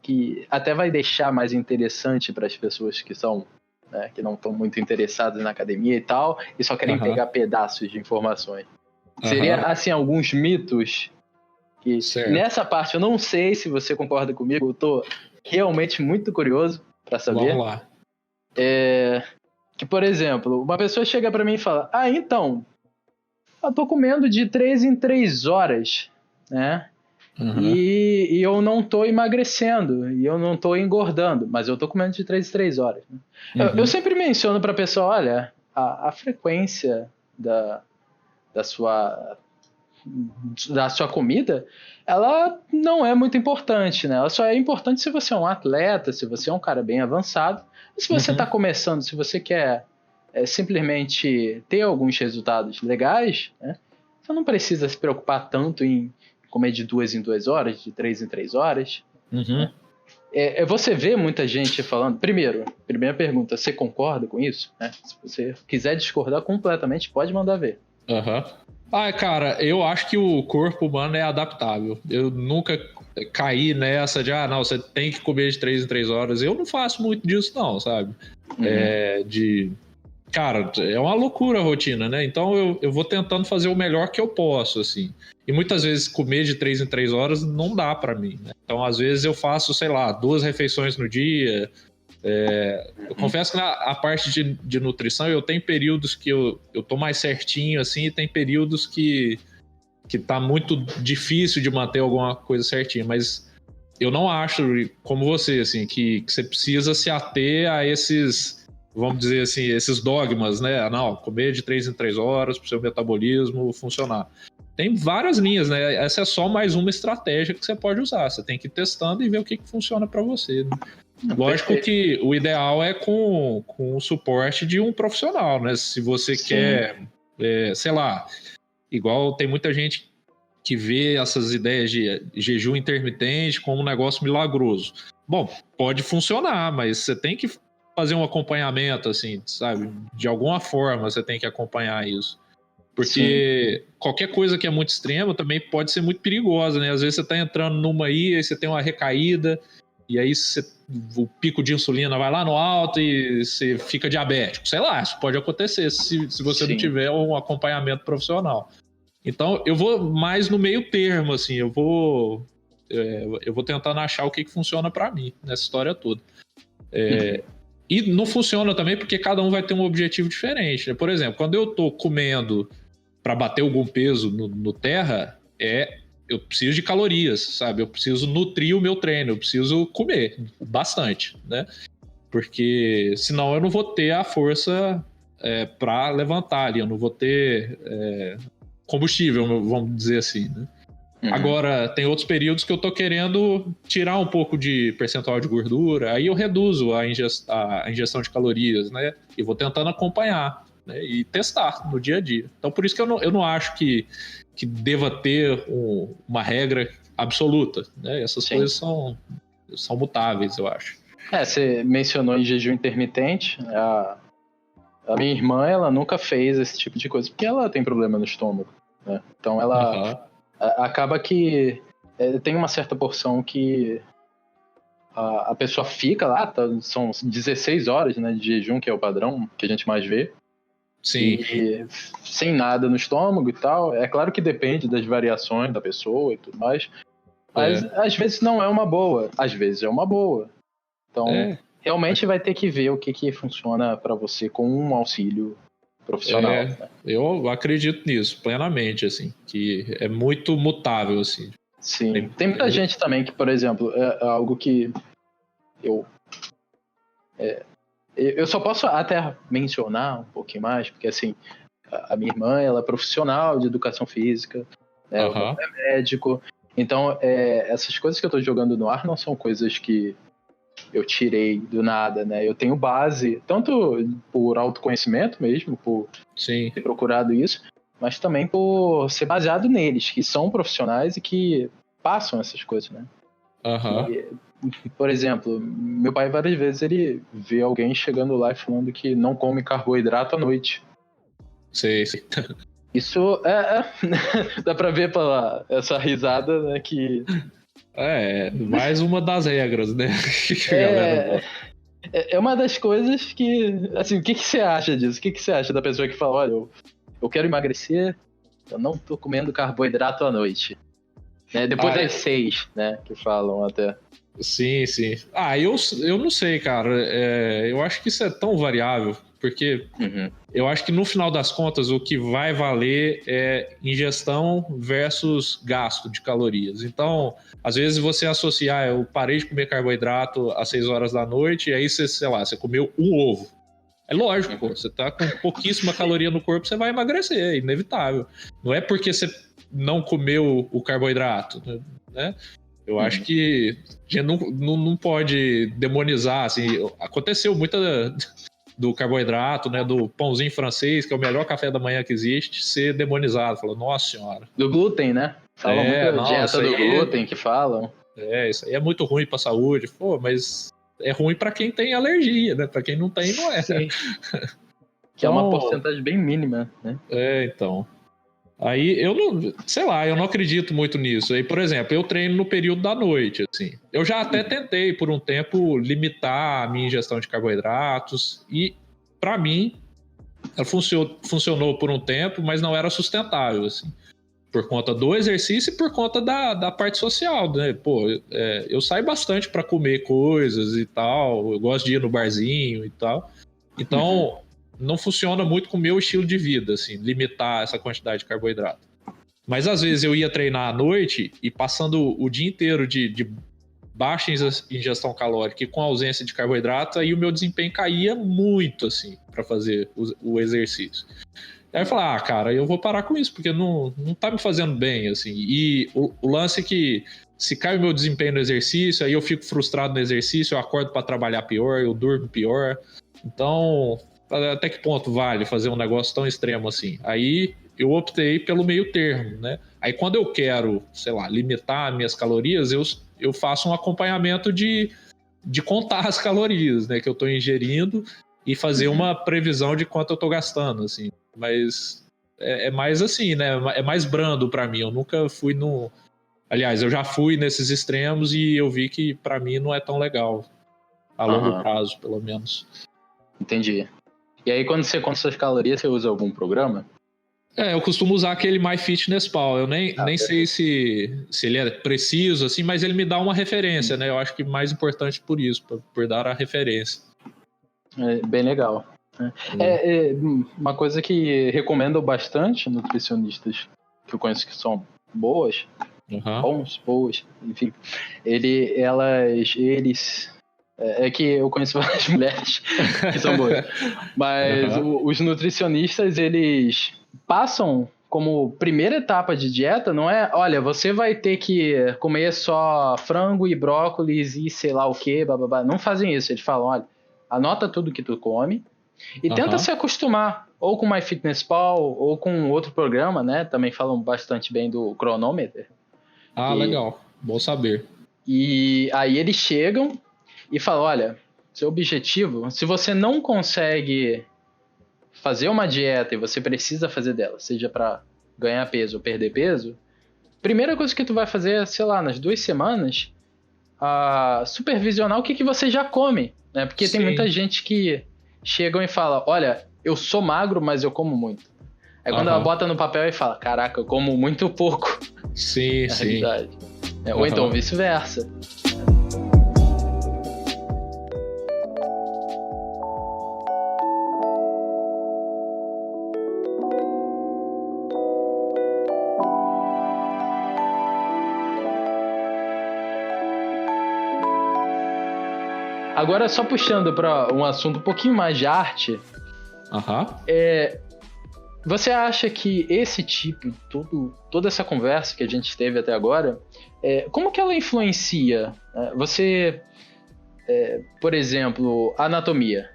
que até vai deixar mais interessante para as pessoas que são, né, que não estão muito interessadas na academia e tal, e só querem pegar pedaços de informações. Seria, assim, alguns mitos que nessa parte eu não sei se você concorda comigo, eu tô realmente muito curioso para saber. Vamos lá. Que, por exemplo, uma pessoa chega para mim e fala, então, eu tô comendo de 3 em 3 horas, né? E eu não tô emagrecendo, e eu não tô engordando, mas eu tô comendo de 3 em 3 horas. Né? Eu sempre menciono pra pessoa, olha, a frequência da sua comida, ela não é muito importante, né? Ela só é importante se você é um atleta, se você é um cara bem avançado. E se você tá começando, se você quer simplesmente ter alguns resultados legais, né? Você não precisa se preocupar tanto em comer de 2 em 2 horas, de 3 em 3 horas. Né? Você vê muita gente falando... Primeira pergunta, você concorda com isso? Né? Se você quiser discordar completamente, pode mandar ver. Cara, eu acho que o corpo humano é adaptável. Eu nunca caí nessa de, não, você tem que comer de 3 em 3 horas. Eu não faço muito disso, não, sabe? Cara, é uma loucura a rotina, né? Então eu vou tentando fazer o melhor que eu posso, assim. E muitas vezes comer de 3 em 3 horas não dá pra mim, né? Então, às vezes eu faço, sei lá, 2 refeições no dia. Eu confesso que na parte de nutrição eu tenho períodos que eu tô mais certinho, assim, e tem períodos que tá muito difícil de manter alguma coisa certinha, mas eu não acho, como você, assim, que você precisa se ater a esses, vamos dizer assim, esses dogmas, né? Não, comer de 3 em 3 horas para o seu metabolismo funcionar. Tem várias linhas, né? Essa é só mais uma estratégia que você pode usar. Você tem que ir testando e ver o que funciona para você, né? Lógico que o ideal é com o suporte de um profissional, né? Se você quer, sei lá, igual tem muita gente que vê essas ideias de jejum intermitente como um negócio milagroso. Bom, pode funcionar, mas você tem que fazer um acompanhamento, assim, sabe? De alguma forma você tem que acompanhar isso. Porque qualquer coisa que é muito extrema também pode ser muito perigosa, né? Às vezes você tá entrando numa aí você tem uma recaída, e aí o pico de insulina vai lá no alto e você fica diabético. Sei lá, isso pode acontecer se você não tiver um acompanhamento profissional. Então, eu vou mais no meio termo, assim, eu vou tentando achar o que funciona para mim nessa história toda. E não funciona também porque cada um vai ter um objetivo diferente, né? Por exemplo, quando eu tô comendo para bater algum peso no terra, eu preciso de calorias, sabe? Eu preciso nutrir o meu treino, eu preciso comer bastante, né? Porque senão eu não vou ter a força para levantar ali, eu não vou ter combustível, vamos dizer assim, né? Agora, tem outros períodos que eu tô querendo tirar um pouco de percentual de gordura, aí eu reduzo a ingestão de calorias, né? E vou tentando acompanhar, né? E testar no dia a dia. Então, por isso que eu não acho que deva ter uma regra absoluta, né? Essas coisas são mutáveis, eu acho. Você mencionou em jejum intermitente. A minha irmã, ela nunca fez esse tipo de coisa, porque ela tem problema no estômago, né? Então ela acaba que tem uma certa porção que a pessoa fica lá, são 16 horas, né, de jejum, que é o padrão que a gente mais vê. Sim. E sem nada no estômago e tal. É claro que depende das variações da pessoa e tudo mais, mas às vezes não é uma boa, às vezes é uma boa. Então, realmente vai ter que ver o que funciona para você com um auxílio profissional. Né? Eu acredito nisso plenamente, assim, que é muito mutável, assim. Sim, tem muita gente também que, por exemplo, é algo que eu só posso até mencionar um pouquinho mais, porque assim, a minha irmã, ela é profissional de educação física, né, o meu pai é médico, então essas coisas que eu tô jogando no ar não são coisas que eu tirei do nada, né? Eu tenho base, tanto por autoconhecimento mesmo, por ter procurado isso, mas também por ser baseado neles, que são profissionais e que passam essas coisas, né? Por exemplo, meu pai várias vezes ele vê alguém chegando lá e falando que não come carboidrato à noite. Sei. Isso dá pra ver pela essa risada, né, que... mais uma das regras, né? É uma das coisas que... Assim, o que você acha disso? O que você acha da pessoa que fala, olha, eu quero emagrecer, eu não tô comendo carboidrato à noite. Né? Depois das 6, né, que falam até. Sim. Eu não sei, cara. Eu acho que isso é tão variável, porque eu acho que no final das contas o que vai valer é ingestão versus gasto de calorias. Então, às vezes você associar, eu parei de comer carboidrato às 6 horas da noite, e aí você comeu um ovo. É lógico, pô, você tá com pouquíssima caloria no corpo, você vai emagrecer, é inevitável. Não é porque você não comeu o carboidrato, né? Eu acho que a gente não pode demonizar, assim, aconteceu muita do carboidrato, né, do pãozinho francês, que é o melhor café da manhã que existe, ser demonizado, falou, nossa senhora. Do glúten, né? Falam muito da dieta do glúten que falam. Isso aí é muito ruim pra saúde, pô, mas é ruim pra quem tem alergia, né, pra quem não tem, não é. Sim. Que é uma porcentagem bem mínima, né? Então... Aí eu não acredito muito nisso. Aí, por exemplo, eu treino no período da noite, assim. Eu já até tentei por um tempo limitar a minha ingestão de carboidratos e, para mim, ela funcionou por um tempo, mas não era sustentável, assim. Por conta do exercício e por conta da parte social, né? Pô, eu saio bastante para comer coisas e tal. Eu gosto de ir no barzinho e tal. Então... não funciona muito com o meu estilo de vida, assim, limitar essa quantidade de carboidrato. Mas às vezes eu ia treinar à noite e passando o dia inteiro de baixa ingestão calórica e com ausência de carboidrato, aí o meu desempenho caía muito, assim, para fazer o exercício. Aí eu falei, cara, eu vou parar com isso, porque não tá me fazendo bem, assim. E o lance é que se cai o meu desempenho no exercício, aí eu fico frustrado no exercício, eu acordo para trabalhar pior, eu durmo pior. Então... até que ponto vale fazer um negócio tão extremo assim? Aí eu optei pelo meio termo, né? Aí quando eu quero, sei lá, limitar minhas calorias, eu faço um acompanhamento de contar as calorias, né, que eu tô ingerindo e fazer uma previsão de quanto eu tô gastando, assim. Mas é mais assim, né? É mais brando para mim. Eu nunca fui no... Aliás, eu já fui nesses extremos e eu vi que para mim não é tão legal. A longo prazo, pelo menos. Entendi. E aí, quando você conta suas calorias, você usa algum programa? Eu costumo usar aquele MyFitnessPal. Eu nem sei se ele é preciso, assim, mas ele me dá uma referência, né? Eu acho que mais importante por isso, por dar a referência. É bem legal. Uma coisa que recomendo bastante nutricionistas que eu conheço que são boas, boas, enfim, eles... É que eu conheço várias mulheres que são boas. Mas os nutricionistas, eles passam como primeira etapa de dieta, não é, olha, você vai ter que comer só frango e brócolis e sei lá o que, bababá. Não fazem isso, eles falam, olha, anota tudo que tu come e tenta se acostumar, ou com MyFitnessPal, ou com outro programa, né? Também falam bastante bem do Chronometer. Legal, bom saber. E aí eles chegam e falam, olha, seu objetivo, se você não consegue fazer uma dieta e você precisa fazer dela, seja para ganhar peso ou perder peso, primeira coisa que tu vai fazer é, sei lá, nas 2 semanas, supervisionar o que você já come, né? Porque tem muita gente que chegam e fala, olha, eu sou magro, mas eu como muito. Aí quando ela bota no papel e fala, caraca, eu como muito pouco. Sim, sim. Realidade. Ou então vice-versa. Agora, só puxando para um assunto um pouquinho mais de arte, você acha que esse tipo, toda essa conversa que a gente teve até agora, como que ela influencia? Você, por exemplo, anatomia.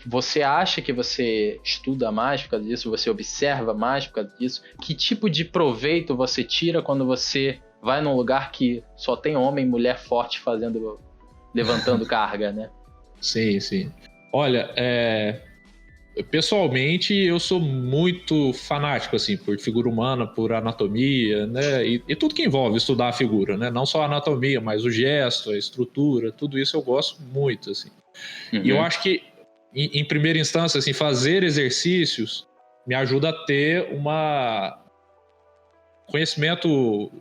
Você acha que você estuda mais por causa disso? Você observa mais por causa disso? Que tipo de proveito você tira quando você vai num lugar que só tem homem e mulher forte levantando carga, né? Sim, sim. Olha, pessoalmente eu sou muito fanático, assim, por figura humana, por anatomia, né? E tudo que envolve estudar a figura, né? Não só a anatomia, mas o gesto, a estrutura, tudo isso eu gosto muito, assim. E eu acho que, em primeira instância, assim, fazer exercícios me ajuda a ter conhecimento,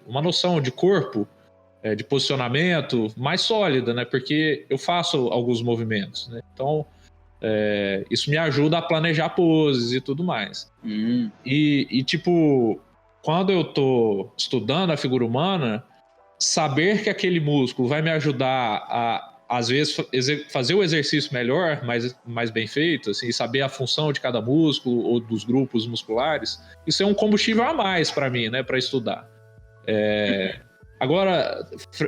uma noção de corpo, de posicionamento mais sólida, né? Porque eu faço alguns movimentos, né? Então, isso me ajuda a planejar poses e tudo mais. E, tipo, quando eu tô estudando a figura humana, saber que aquele músculo vai me ajudar a, às vezes, fazer o exercício melhor, mais bem feito, assim, saber a função de cada músculo ou dos grupos musculares, isso é um combustível a mais para mim, né, para estudar. Agora,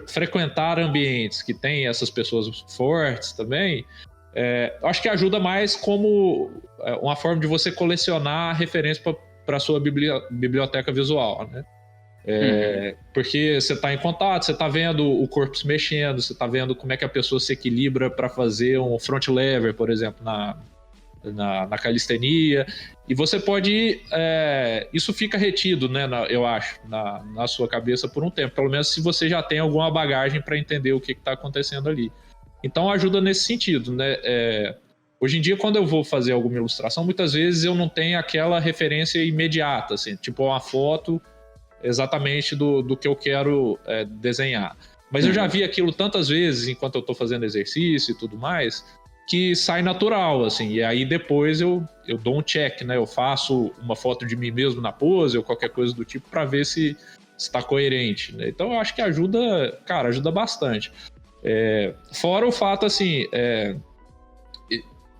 frequentar ambientes que tem essas pessoas fortes também, acho que ajuda mais como uma forma de você colecionar referência para a sua biblioteca visual, né? Porque você está em contato, você está vendo o corpo se mexendo, você está vendo como é que a pessoa se equilibra para fazer um front lever, por exemplo, na calistenia, e você pode isso fica retido, né, eu acho, na sua cabeça por um tempo, pelo menos se você já tem alguma bagagem para entender o que está acontecendo ali. Então ajuda nesse sentido, né? Hoje em dia, quando eu vou fazer alguma ilustração, muitas vezes eu não tenho aquela referência imediata, assim, tipo uma foto exatamente do que eu quero desenhar. Mas eu já vi aquilo tantas vezes enquanto eu estou fazendo exercício e tudo mais, que sai natural, assim, e aí depois eu dou um check, né? Eu faço uma foto de mim mesmo na pose ou qualquer coisa do tipo para ver se está coerente, né? Então eu acho que ajuda bastante. Fora o fato, assim,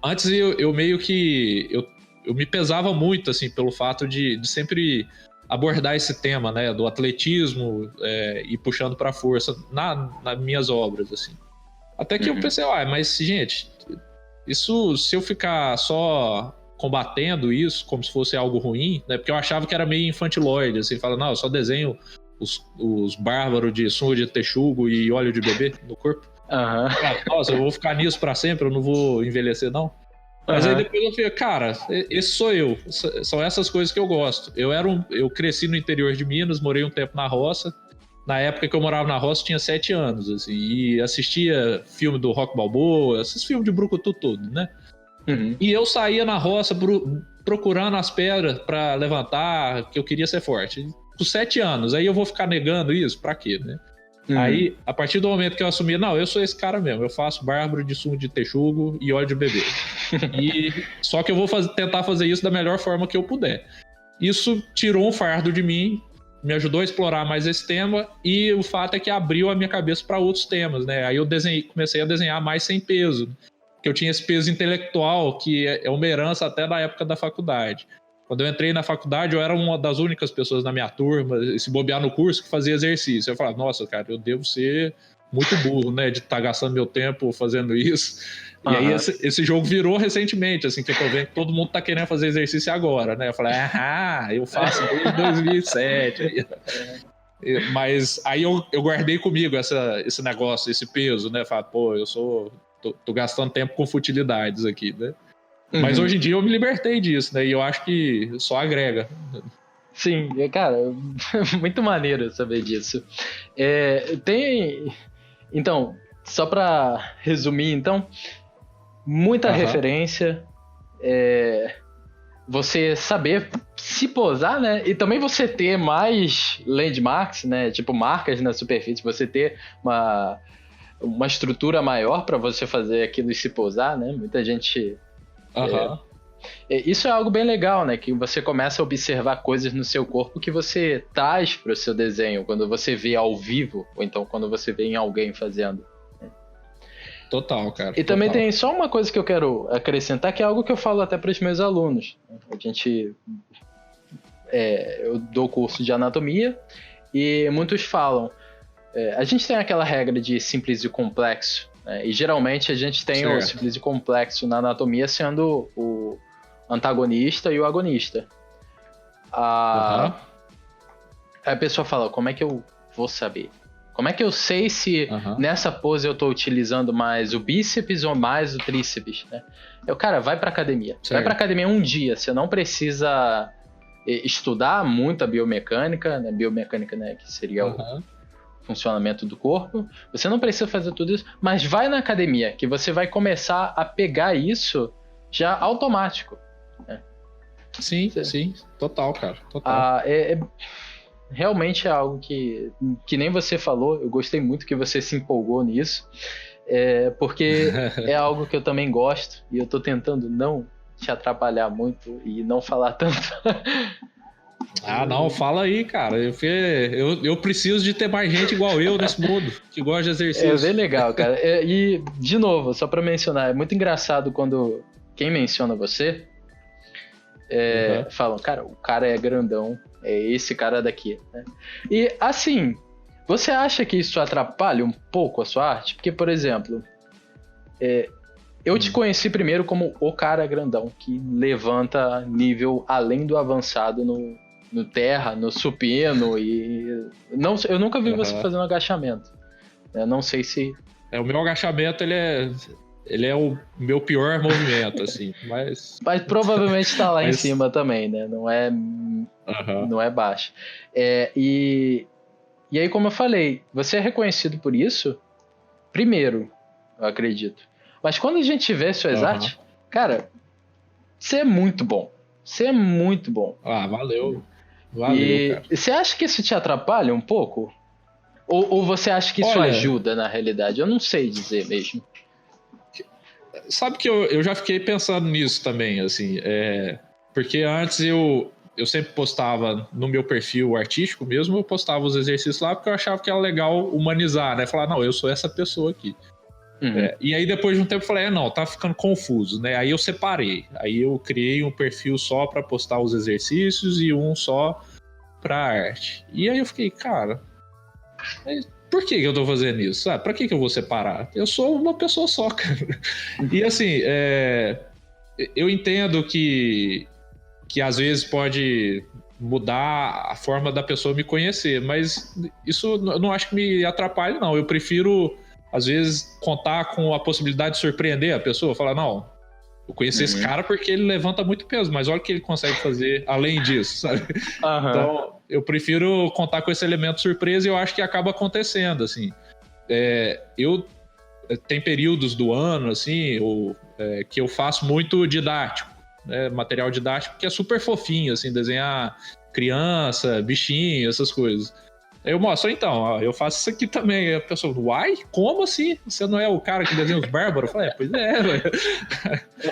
antes eu meio que eu me pesava muito, assim, pelo fato de sempre abordar esse tema, né, do atletismo e puxando para a força nas minhas obras, assim. Até que eu pensei, mas, gente, isso, se eu ficar só combatendo isso como se fosse algo ruim, né, porque eu achava que era meio infantiloide, assim, fala, não, eu só desenho os bárbaros de sunga de texugo e óleo de bebê no corpo. Nossa, eu vou ficar nisso para sempre, eu não vou envelhecer, não. Mas aí depois eu falei, cara, esse sou eu, são essas coisas que eu gosto. Eu cresci no interior de Minas, morei um tempo na roça. Na época que eu morava na roça, tinha 7 anos, assim, e assistia filme do Rock Balboa, esses filmes de brucutu todo, né? E eu saía na roça procurando as pedras para levantar, que eu queria ser forte. Com 7 anos, aí eu vou ficar negando isso? Pra quê, né? Aí, a partir do momento que eu assumi, não, eu sou esse cara mesmo, eu faço bárbaro de sumo de texugo e óleo de bebê. Só que eu vou tentar fazer isso da melhor forma que eu puder. Isso tirou um fardo de mim, me ajudou a explorar mais esse tema, e o fato é que abriu a minha cabeça para outros temas, né? Aí eu comecei a desenhar mais sem peso. Porque que eu tinha esse peso intelectual, que é uma herança até da época da faculdade. Quando eu entrei na faculdade, eu era uma das únicas pessoas na minha turma, se bobear no curso, que fazia exercício. Eu falava, nossa, cara, eu devo ser muito burro, né, de estar gastando meu tempo fazendo isso. E aí esse jogo virou recentemente, assim, que eu tô vendo que todo mundo tá querendo fazer exercício agora, né? Eu falei, eu faço desde 2007. Mas aí eu guardei comigo esse negócio, esse peso, né? Falei, pô, tô gastando tempo com futilidades aqui, né? Mas hoje em dia eu me libertei disso, né? E eu acho que só agrega. Sim, cara, muito maneiro saber disso. Então, só pra resumir, então, muita referência, você saber se posar, né? E também você ter mais landmarks, né? Tipo, marcas na superfície, você ter uma estrutura maior para você fazer aquilo e se posar, né? Muita gente... Isso é algo bem legal, né? Que você começa a observar coisas no seu corpo que você traz para o seu desenho quando você vê ao vivo, ou então quando você vê em alguém fazendo. Total, cara. E também tem só uma coisa que eu quero acrescentar, que é algo que eu falo até para os meus alunos. Eu dou curso de anatomia e muitos falam, a gente tem aquela regra de simples e complexo, né? E geralmente a gente tem o simples e complexo na anatomia sendo o antagonista e o agonista. Aí a pessoa fala, como é que eu vou saber? Como é que eu sei se nessa pose eu tô utilizando mais o bíceps ou mais o tríceps, né? Cara, vai pra academia. Vai pra academia um dia. Você não precisa estudar muito a biomecânica, né? Biomecânica, né? Que seria o funcionamento do corpo. Você não precisa fazer tudo isso, mas vai na academia, que você vai começar a pegar isso já automático. Né? Sim, total, cara. Total. Realmente é algo que nem você falou, eu gostei muito que você se empolgou nisso, porque é algo que eu também gosto e eu tô tentando não te atrapalhar muito e não falar tanto. Não, fala aí, cara. Eu preciso de ter mais gente igual eu nesse mundo, que gosta de exercício. É bem legal, cara. E, de novo, só pra mencionar, é muito engraçado quando quem menciona você falam, cara, o cara é grandão, é esse cara daqui, né? E, assim, você acha que isso atrapalha um pouco a sua arte? Porque, por exemplo, eu te conheci primeiro como o cara grandão, que levanta nível além do avançado no terra, no supino, e eu nunca vi você fazendo agachamento. Eu não sei se... O meu agachamento, ele é o meu pior movimento, assim, mas provavelmente tá lá em cima também, né? Não é baixo. E aí, como eu falei, você é reconhecido por isso, primeiro, eu acredito. Mas quando a gente vê suas artes, cara, você é muito bom. Você é muito bom. Valeu. Cara. Você acha que isso te atrapalha um pouco? Ou você acha que isso ajuda, na realidade? Eu não sei dizer mesmo. Sabe que eu já fiquei pensando nisso também, assim, porque antes eu sempre postava no meu perfil artístico mesmo, eu postava os exercícios lá porque eu achava que era legal humanizar, né? Falar, não, eu sou essa pessoa aqui. E aí depois de um tempo eu falei, não, tá ficando confuso, né? Aí eu separei, aí eu criei um perfil só para postar os exercícios e um só pra arte. E aí eu fiquei, cara, por que eu tô fazendo isso? Sabe? Pra que eu vou separar? Eu sou uma pessoa só, cara. E assim, eu entendo que às vezes pode mudar a forma da pessoa me conhecer, mas isso eu não acho que me atrapalhe, não. Eu prefiro, às vezes, contar com a possibilidade de surpreender a pessoa. Falar, não, eu conheci esse cara porque ele levanta muito peso, mas olha o que ele consegue fazer além disso, sabe? Então, eu prefiro contar com esse elemento surpresa e eu acho que acaba acontecendo, assim. Tem períodos do ano, assim, que eu faço muito didático, né? Material didático que é super fofinho, assim, desenhar criança, bichinho, essas coisas. Eu mostro, então, eu faço isso aqui também. A pessoa, uai, como assim? Você não é o cara que desenha os bárbaros? Eu falei, pois é, velho.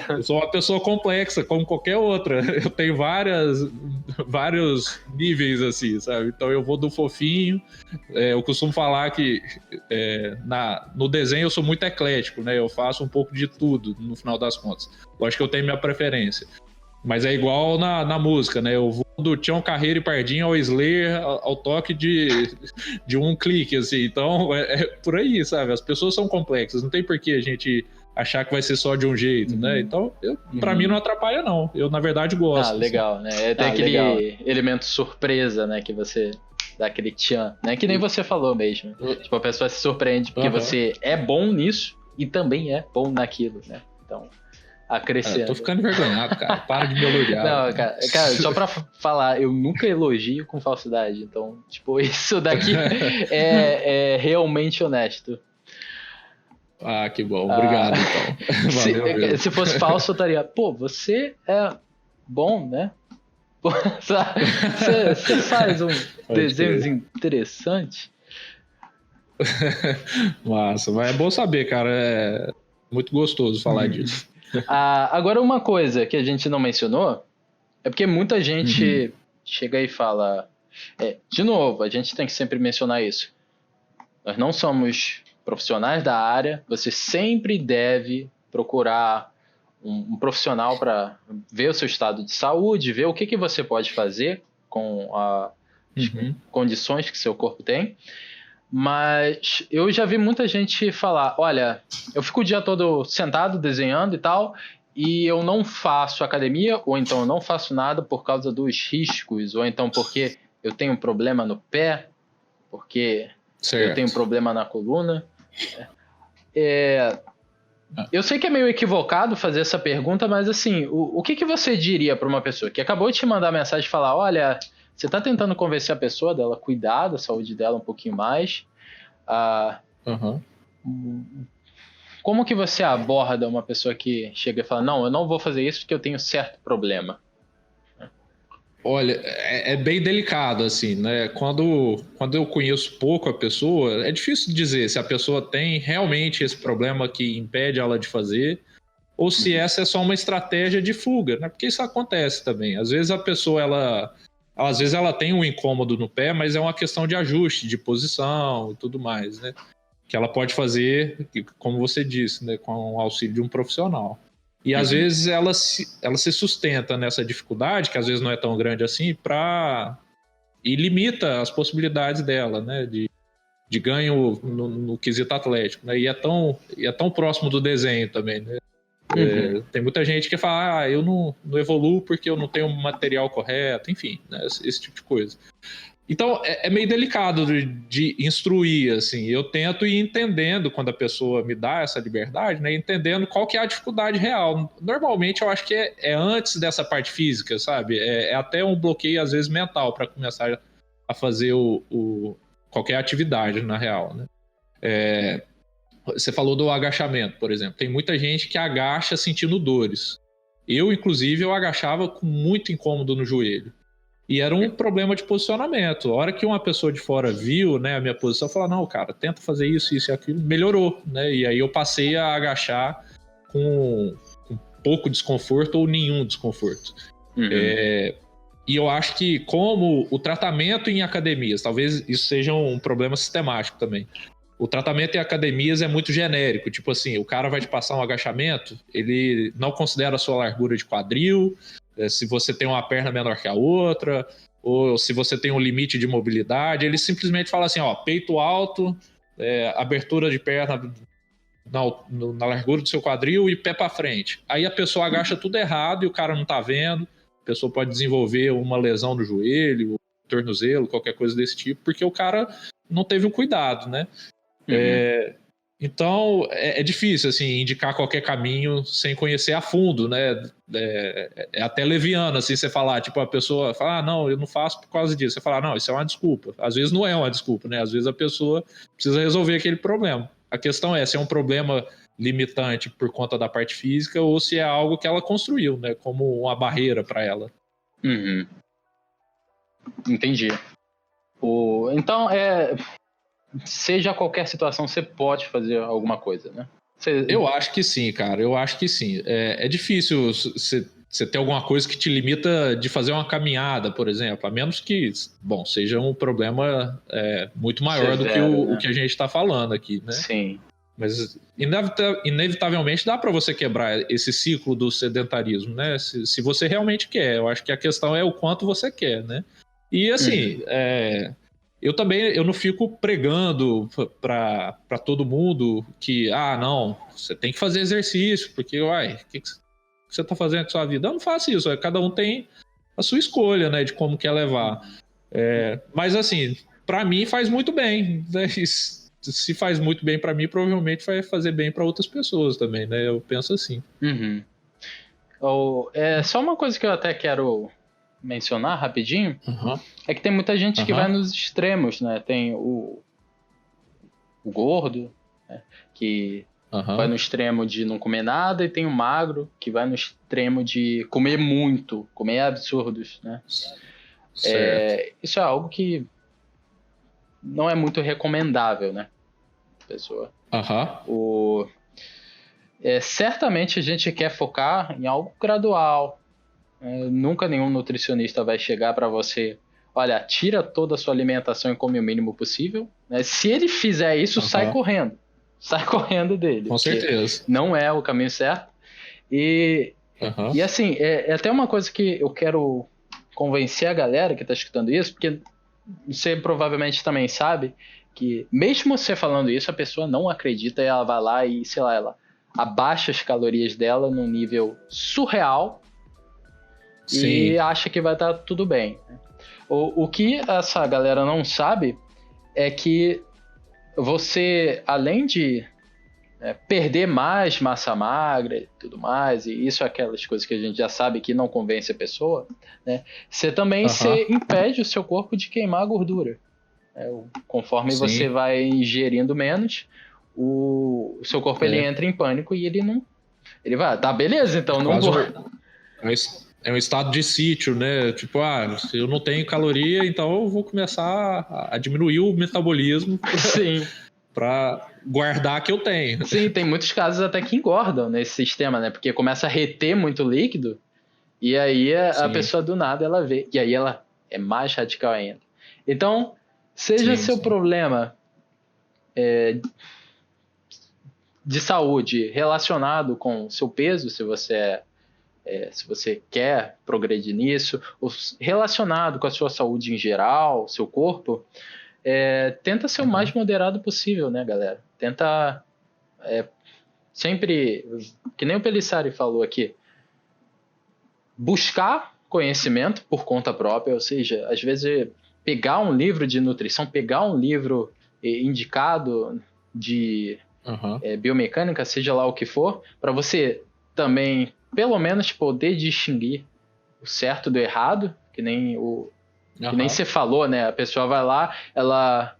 Eu sou uma pessoa complexa, como qualquer outra. Eu tenho várias vários níveis, assim, sabe? Então eu vou do fofinho. Eu costumo falar que no desenho eu sou muito eclético, né? Eu faço um pouco de tudo, no final das contas. Lógico que eu tenho minha preferência. Mas é igual na música, né? Eu vou do Tião Carreiro e Pardinho ao Slayer ao toque de um clique, assim. Então, é por aí, sabe? As pessoas são complexas, não tem por que a gente achar que vai ser só de um jeito, né? Então, pra mim não atrapalha, não. Eu, na verdade, gosto. Legal, assim. Né? Tem aquele elemento surpresa, né? Que você dá aquele tchan, né? Que nem você falou mesmo. Tipo, a pessoa se surpreende porque você é bom nisso e também é bom naquilo, né? Então... acrescendo. Tô ficando envergonhado, cara. Para de me elogiar. Não, cara, só pra falar, eu nunca elogio com falsidade. Então, tipo, isso daqui é realmente honesto. Ah, que bom. Obrigado, então. Valeu, se fosse falso, eu estaria, pô, você é bom, né? Você faz um desenho interessante. Massa, mas é bom saber, cara. É muito gostoso falar disso. Agora, uma coisa que a gente não mencionou é porque muita gente chega e fala... de novo, a gente tem que sempre mencionar isso. Nós não somos profissionais da área. Você sempre deve procurar um profissional para ver o seu estado de saúde, ver o que você pode fazer com as condições que seu corpo tem. Mas eu já vi muita gente falar, olha, eu fico o dia todo sentado desenhando e tal, e eu não faço academia, ou então eu não faço nada por causa dos riscos, ou então porque eu tenho um problema no pé, porque eu tenho um problema na coluna. Eu sei que é meio equivocado fazer essa pergunta, mas assim, o que você diria para uma pessoa que acabou de te mandar mensagem e falar, olha... você está tentando convencer a pessoa dela cuidar da saúde dela um pouquinho mais. Como que você aborda uma pessoa que chega e fala, não, eu não vou fazer isso porque eu tenho certo problema? Olha, é bem delicado, assim, né? Quando eu conheço pouco a pessoa, é difícil dizer se a pessoa tem realmente esse problema que impede ela de fazer ou se essa é só uma estratégia de fuga, né? Porque isso acontece também. Às vezes a pessoa, às vezes ela tem um incômodo no pé, mas é uma questão de ajuste, de posição e tudo mais, né? Que ela pode fazer, como você disse, né? Com o auxílio de um profissional. E às vezes ela se sustenta nessa dificuldade, que às vezes não é tão grande assim, e limita as possibilidades dela, né? De ganho no quesito atlético, né? E é tão próximo do desenho também, né? Tem muita gente que fala, eu não evoluo porque eu não tenho o material correto, enfim, né, esse tipo de coisa. Então, é meio delicado de instruir, assim. Eu tento ir entendendo quando a pessoa me dá essa liberdade, né, entendendo qual que é a dificuldade real. Normalmente, eu acho que é antes dessa parte física, sabe? É até um bloqueio, às vezes, mental para começar a fazer qualquer atividade, na real, né? Você falou do agachamento, por exemplo. Tem muita gente que agacha sentindo dores. Eu, inclusive, eu agachava com muito incômodo no joelho. E era um problema de posicionamento. A hora que uma pessoa de fora viu, né, a minha posição, falou, não, cara, tenta fazer isso e aquilo. Melhorou, né? E aí eu passei a agachar com pouco desconforto ou nenhum desconforto. E eu acho que como o tratamento em academias, talvez isso seja um problema sistemático também. O tratamento em academias é muito genérico, tipo assim, o cara vai te passar um agachamento, ele não considera a sua largura de quadril, se você tem uma perna menor que a outra, ou se você tem um limite de mobilidade, ele simplesmente fala assim, ó, peito alto, abertura de perna na largura do seu quadril e pé para frente. Aí a pessoa agacha tudo errado e o cara não tá vendo, a pessoa pode desenvolver uma lesão no joelho, tornozelo, qualquer coisa desse tipo, porque o cara não teve o cuidado, né? Então é difícil assim, indicar qualquer caminho sem conhecer a fundo, né? É até leviano assim, você falar, tipo, a pessoa fala, não, eu não faço por causa disso. Você fala, não, isso é uma desculpa. Às vezes não é uma desculpa, né? Às vezes a pessoa precisa resolver aquele problema. A questão é se é um problema limitante por conta da parte física ou se é algo que ela construiu, né? Como uma barreira para ela. Entendi. Então seja qualquer situação, você pode fazer alguma coisa, né? Eu acho que sim, cara. Eu acho que sim. É difícil você você tem alguma coisa que te limita de fazer uma caminhada, por exemplo, a menos que, bom, seja um problema muito maior do que o que a gente está falando aqui, né? Sim. Mas inevitavelmente dá para você quebrar esse ciclo do sedentarismo, né? Se você realmente quer. Eu acho que a questão é o quanto você quer, né? E assim, eu não fico pregando para todo mundo que, não, você tem que fazer exercício, porque, o que você tá fazendo com a sua vida? Eu não faço isso, cada um tem a sua escolha, né, de como quer levar. Mas assim, para mim faz muito bem, né? Se faz muito bem para mim, provavelmente vai fazer bem para outras pessoas também, né? Eu penso assim. Só uma coisa que eu até quero mencionar rapidinho, é que tem muita gente que vai nos extremos, né? Tem o gordo, né? Que vai no extremo de não comer nada, e tem o magro, que vai no extremo de comer muito, comer absurdos, né? Isso é algo que não é muito recomendável, né? Pessoa. Certamente a gente quer focar em algo gradual. Nunca nenhum nutricionista vai chegar para você, olha, tira toda a sua alimentação e come o mínimo possível, né? Se ele fizer isso, sai correndo dele. Com certeza. Não é o caminho certo. E assim, é até uma coisa que eu quero convencer a galera que está escutando isso, porque você provavelmente também sabe que mesmo você falando isso, a pessoa não acredita e ela vai lá e, sei lá, ela abaixa as calorias dela num nível surreal. Sim. E acha que vai estar tudo bem. O que essa galera não sabe é que você, além de perder mais massa magra e tudo mais, e isso é aquelas coisas que a gente já sabe que não convence a pessoa, né? Você também você impede o seu corpo de queimar a gordura. Conforme você vai ingerindo menos, o seu corpo ele entra em pânico e ele vai, tá, beleza, então não vou. É um estado de sítio, né? Tipo, se eu não tenho caloria, então eu vou começar a diminuir o metabolismo para guardar que eu tenho. Sim, tem muitos casos até que engordam nesse sistema, né? Porque começa a reter muito líquido e aí a pessoa do nada ela vê, e aí ela é mais radical ainda. Então, seja seu problema de saúde relacionado com seu peso, se você quer progredir nisso, ou relacionado com a sua saúde em geral, seu corpo, tenta ser o mais moderado possível, né, galera? Tenta sempre, que nem o Pelissari falou aqui, buscar conhecimento por conta própria, ou seja, às vezes pegar um livro de nutrição, pegar um livro indicado de biomecânica, seja lá o que for, para você também pelo menos poder distinguir o certo do errado, que nem você falou, né? A pessoa vai lá, ela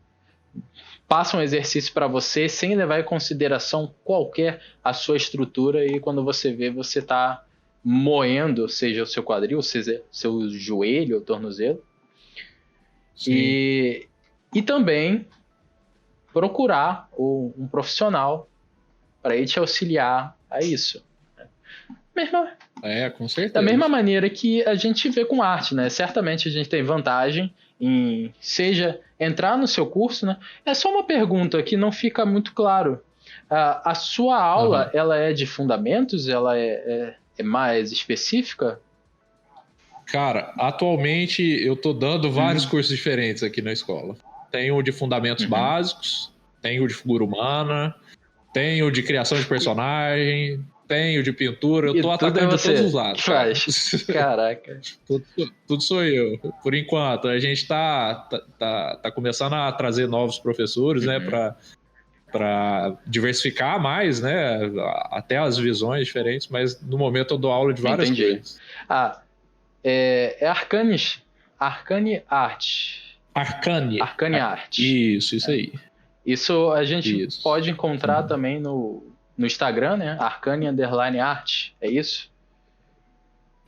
passa um exercício para você sem levar em consideração qualquer a sua estrutura, e quando você vê, você tá moendo, seja o seu quadril, seja seu joelho ou tornozelo. E também procurar um profissional para ele te auxiliar a isso. Com certeza. Da mesma maneira que a gente vê com arte, né? Certamente a gente tem vantagem em, seja entrar no seu curso, né? É só uma pergunta que não fica muito claro. A sua aula, ela é de fundamentos? Ela é mais específica? Cara, atualmente eu tô dando vários cursos diferentes aqui na escola. Tenho o de fundamentos básicos, tenho o de figura humana, tenho o de criação de personagem, tenho de pintura, eu tô atacando de todos os lados. Caraca. Tudo sou eu, por enquanto. A gente tá começando a trazer novos professores, né, para diversificar mais, né, até as visões diferentes, mas no momento eu dou aula de várias coisas. É Arcane Art. Arcane Art. Isso aí. Isso a gente pode encontrar também no Instagram, né? Arcane_art, é isso?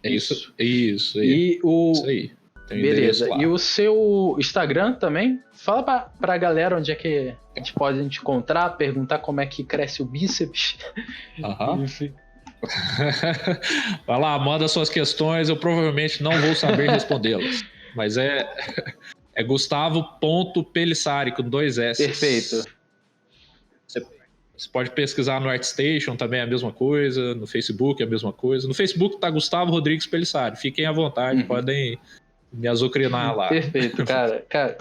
Isso. Isso aí. Beleza. E o seu Instagram também? Fala pra galera onde é que a gente pode te encontrar, perguntar como é que cresce o bíceps. Enfim. Vai lá, manda suas questões, eu provavelmente não vou saber respondê-las. Mas é Gustavo.Pelissari, com 2 S. Perfeito. Você pode pesquisar no ArtStation, também é a mesma coisa, no Facebook é a mesma coisa. No Facebook tá Gustavo Rodrigues Pelissari, fiquem à vontade, podem me azucrinar lá. Perfeito, cara,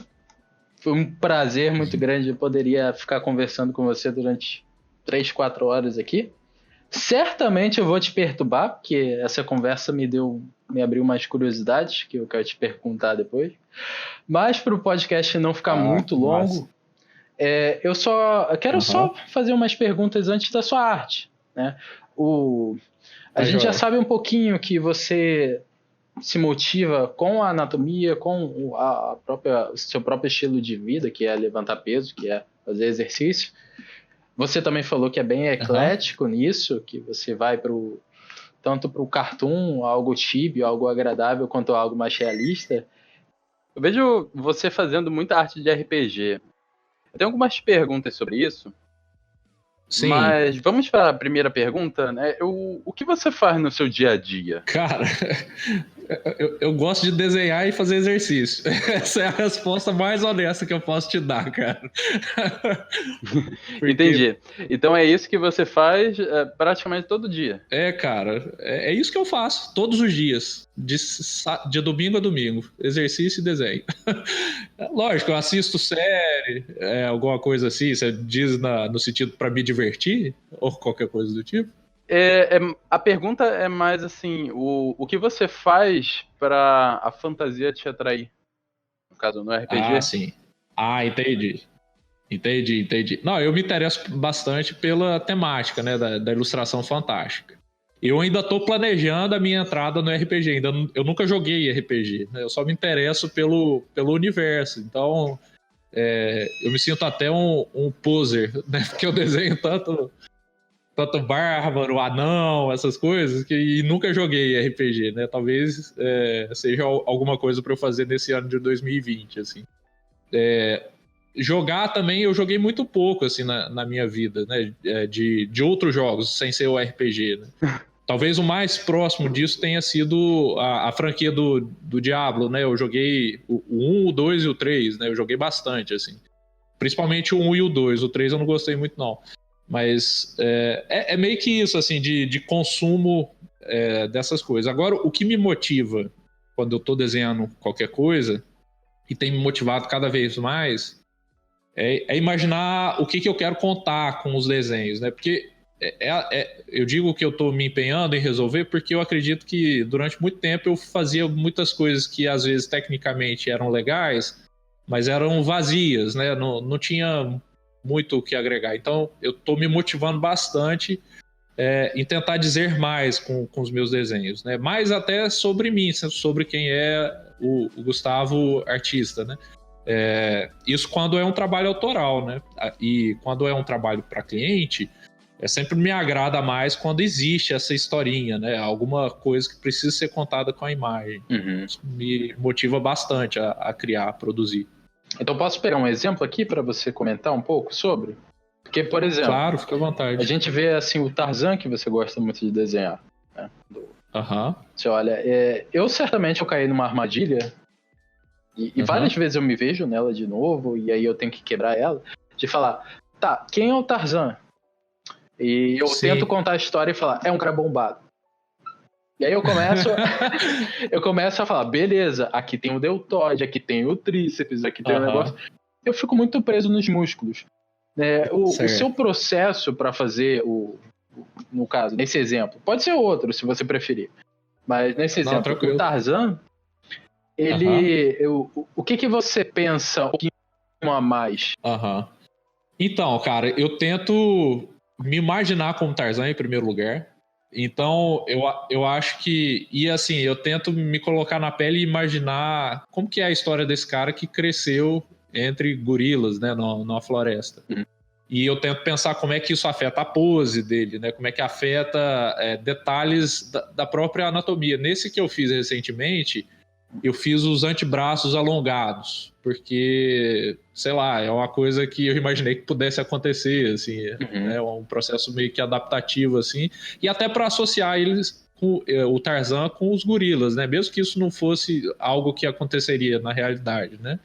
foi um prazer muito grande, eu poderia ficar conversando com você durante 3, 4 horas aqui. Certamente eu vou te perturbar, porque essa conversa me abriu umas curiosidades que eu quero te perguntar depois. Mas para o podcast não ficar muito longo, eu quero só fazer umas perguntas antes da sua arte, né? A gente já sabe um pouquinho que você se motiva com a anatomia, com o seu próprio estilo de vida, que é levantar peso, que é fazer exercício. Você também falou que é bem eclético nisso, que você vai tanto para o cartoon, algo chibi, algo agradável, quanto algo mais realista. Eu vejo você fazendo muita arte de RPG. Eu tenho algumas perguntas sobre isso. Sim. Mas vamos para a primeira pergunta, né? O que você faz no seu dia a dia? Cara, eu gosto de desenhar e fazer exercício. Essa é a resposta mais honesta que eu posso te dar, cara. Entendi. Então é isso que você faz praticamente todo dia? Cara, é isso que eu faço todos os dias, de domingo a domingo, exercício e desenho. Lógico, eu assisto série, alguma coisa assim, você diz no sentido para me divertir, ou qualquer coisa do tipo? A pergunta é mais assim, o que você faz para a fantasia te atrair? No caso, no RPG? Ah, sim. Entendi. Não, eu me interesso bastante pela temática, né, da ilustração fantástica. Eu ainda estou planejando a minha entrada no RPG, eu nunca joguei RPG, né, eu só me interesso pelo universo, então eu me sinto até um poser, né, porque eu desenho tanto bárbaro, anão, essas coisas, e nunca joguei RPG, né? Talvez seja alguma coisa para eu fazer nesse ano de 2020, assim. Jogar também, eu joguei muito pouco, assim, na minha vida, né? De outros jogos, sem ser o RPG, né? Talvez o mais próximo disso tenha sido a franquia do Diablo, né? Eu joguei o 1, o 2 e o 3, né? Eu joguei bastante, assim. Principalmente o 1 e o 2. O 3 eu não gostei muito, não. Mas é meio que isso, assim, de consumo dessas coisas. Agora, o que me motiva quando eu tô desenhando qualquer coisa, e tem me motivado cada vez mais, é imaginar o que eu quero contar com os desenhos, né? Porque eu digo que eu tô me empenhando em resolver porque eu acredito que durante muito tempo eu fazia muitas coisas que às vezes tecnicamente eram legais, mas eram vazias, né? Não tinha muito o que agregar. Então, eu estou me motivando bastante em tentar dizer mais com os meus desenhos, né? Mais até sobre mim, sobre quem é o Gustavo artista, né? Isso quando é um trabalho autoral, né? E quando é um trabalho para cliente, sempre me agrada mais quando existe essa historinha, né? Alguma coisa que precisa ser contada com a imagem. Isso me motiva bastante a criar, a produzir. Então posso pegar um exemplo aqui para você comentar um pouco sobre? Porque, por exemplo... Claro, fica à vontade. A gente vê assim o Tarzan, que você gosta muito de desenhar, né? Você olha, eu certamente caí numa armadilha e várias vezes eu me vejo nela de novo e aí eu tenho que quebrar ela, de falar, tá, quem é o Tarzan? E eu tento contar a história e falar, é um cara bombado. E aí eu começo a falar, beleza, aqui tem o deltoide, aqui tem o tríceps, aqui tem o negócio. Eu fico muito preso nos músculos. O seu processo para fazer no caso, nesse exemplo, pode ser outro, se você preferir. Mas nesse exemplo, o Tarzan, o que você pensa um pouquinho a mais? Então, cara, eu tento me imaginar como Tarzan em primeiro lugar. Então, eu acho que... E assim, eu tento me colocar na pele e imaginar como que é a história desse cara que cresceu entre gorilas, né, numa floresta. E eu tento pensar como é que isso afeta a pose dele, né, como é que afeta detalhes da própria anatomia. Nesse que eu fiz recentemente, eu fiz os antebraços alongados, porque, sei lá, é uma coisa que eu imaginei que pudesse acontecer, assim, é um processo meio que adaptativo, assim, e até para associar eles, o Tarzan com os gorilas, né, mesmo que isso não fosse algo que aconteceria na realidade, né,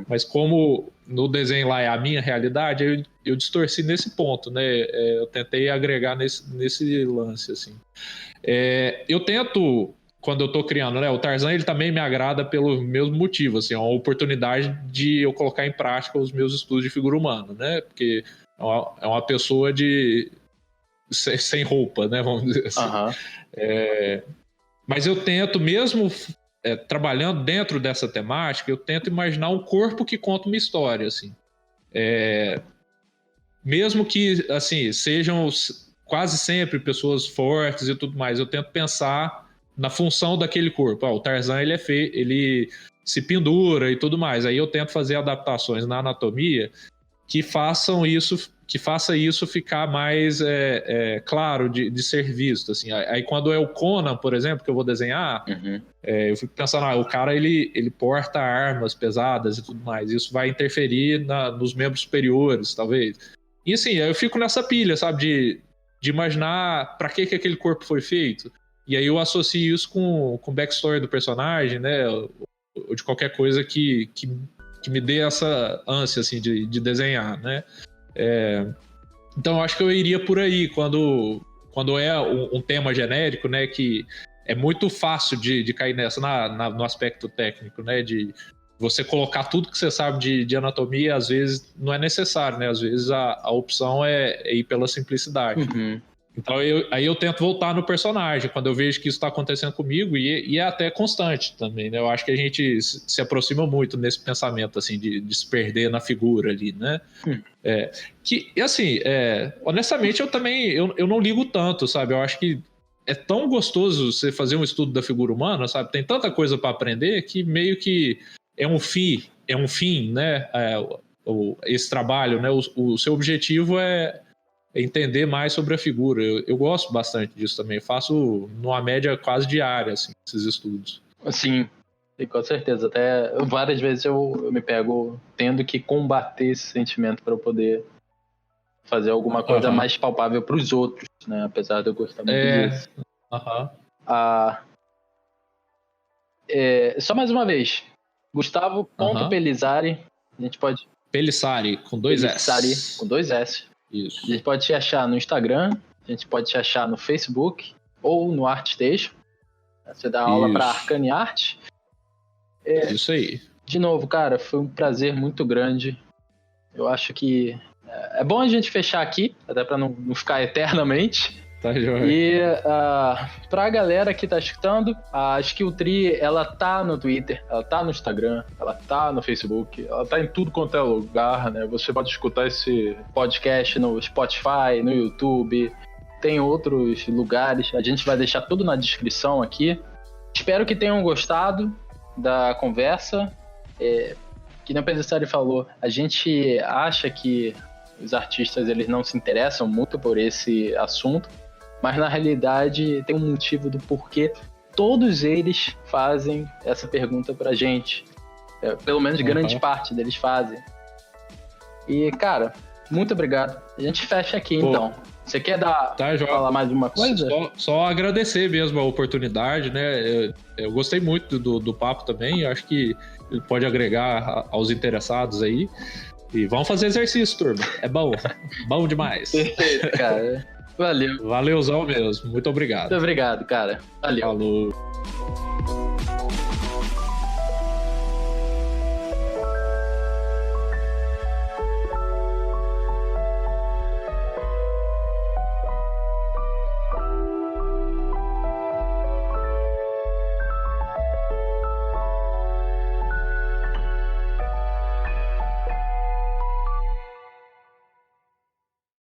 mas como no desenho lá é a minha realidade, eu distorci nesse ponto, né, eu tentei agregar nesse lance, assim. Eu tento... Quando eu tô criando, né? O Tarzan, ele também me agrada pelo mesmo motivo, assim, é uma oportunidade de eu colocar em prática os meus estudos de figura humana, né? Porque é uma pessoa sem roupa, né? Vamos dizer assim. Mas eu tento, mesmo trabalhando dentro dessa temática, eu tento imaginar um corpo que conta uma história, assim. Mesmo que, assim, sejam quase sempre pessoas fortes e tudo mais, eu tento pensar na função daquele corpo. O Tarzan, ele se pendura e tudo mais. Aí eu tento fazer adaptações na anatomia que faça isso ficar mais claro de ser visto. Assim. Aí quando é o Conan, por exemplo, que eu vou desenhar, eu fico pensando, o cara ele porta armas pesadas e tudo mais. Isso vai interferir nos membros superiores, talvez. E assim, eu fico nessa pilha, sabe, de imaginar para que aquele corpo foi feito. E aí eu associo isso com o backstory do personagem, né? Ou de qualquer coisa que me dê essa ânsia, assim, de desenhar, né? Então eu acho que eu iria por aí, quando é um tema genérico, né? Que é muito fácil de cair nessa, no aspecto técnico, né? De você colocar tudo que você sabe de anatomia, às vezes não é necessário, né? Às vezes a opção é ir pela simplicidade. Então aí eu tento voltar no personagem quando eu vejo que isso está acontecendo comigo, e é até constante também, né? Eu acho que a gente se aproxima muito nesse pensamento, assim, de se perder na figura ali, né? E assim, honestamente, eu não ligo tanto, sabe? Eu acho que é tão gostoso você fazer um estudo da figura humana, sabe? Tem tanta coisa para aprender que meio que é um fim, né? Esse trabalho, né? O seu objetivo é entender mais sobre a figura. Eu gosto bastante disso também. Eu faço numa média quase diária, assim, esses estudos. Sim, com certeza. Até várias vezes eu me pego tendo que combater esse sentimento para eu poder fazer alguma coisa mais palpável para os outros, né? Apesar de eu gostar muito disso. Só mais uma vez. Gustavo.Pellizzari. A gente pode... Pellizzari, com 2 S. Com 2 S. Isso. A gente pode te achar no Instagram, a gente pode te achar no Facebook ou no ArtStation. Você dá aula para Arcane Art. Isso aí. De novo, cara, foi um prazer muito grande. Eu acho que é bom a gente fechar aqui, até para não ficar eternamente. Tá joia. E pra galera que tá escutando, a Skill Tree, ela tá no Twitter, ela tá no Instagram, ela tá no Facebook, ela tá em tudo quanto é lugar, né? Você pode escutar esse podcast no Spotify, no YouTube, tem outros lugares, a gente vai deixar tudo na descrição aqui. Espero que tenham gostado da conversa. Que nem o Pellizzari falou, a gente acha que os artistas eles não se interessam muito por esse assunto, mas na realidade tem um motivo do porquê todos eles fazem essa pergunta pra gente. Pelo menos grande parte deles fazem. E, cara, muito obrigado. A gente fecha aqui, então. Você quer falar mais uma coisa? Só agradecer mesmo a oportunidade, né? Eu gostei muito do papo também. Eu acho que ele pode agregar aos interessados aí. E vamos fazer exercício, turma. É bom. Bom demais. Perfeito, cara. Valeu. Valeuzão mesmo. Muito obrigado. Muito obrigado, cara. Valeu. Falou.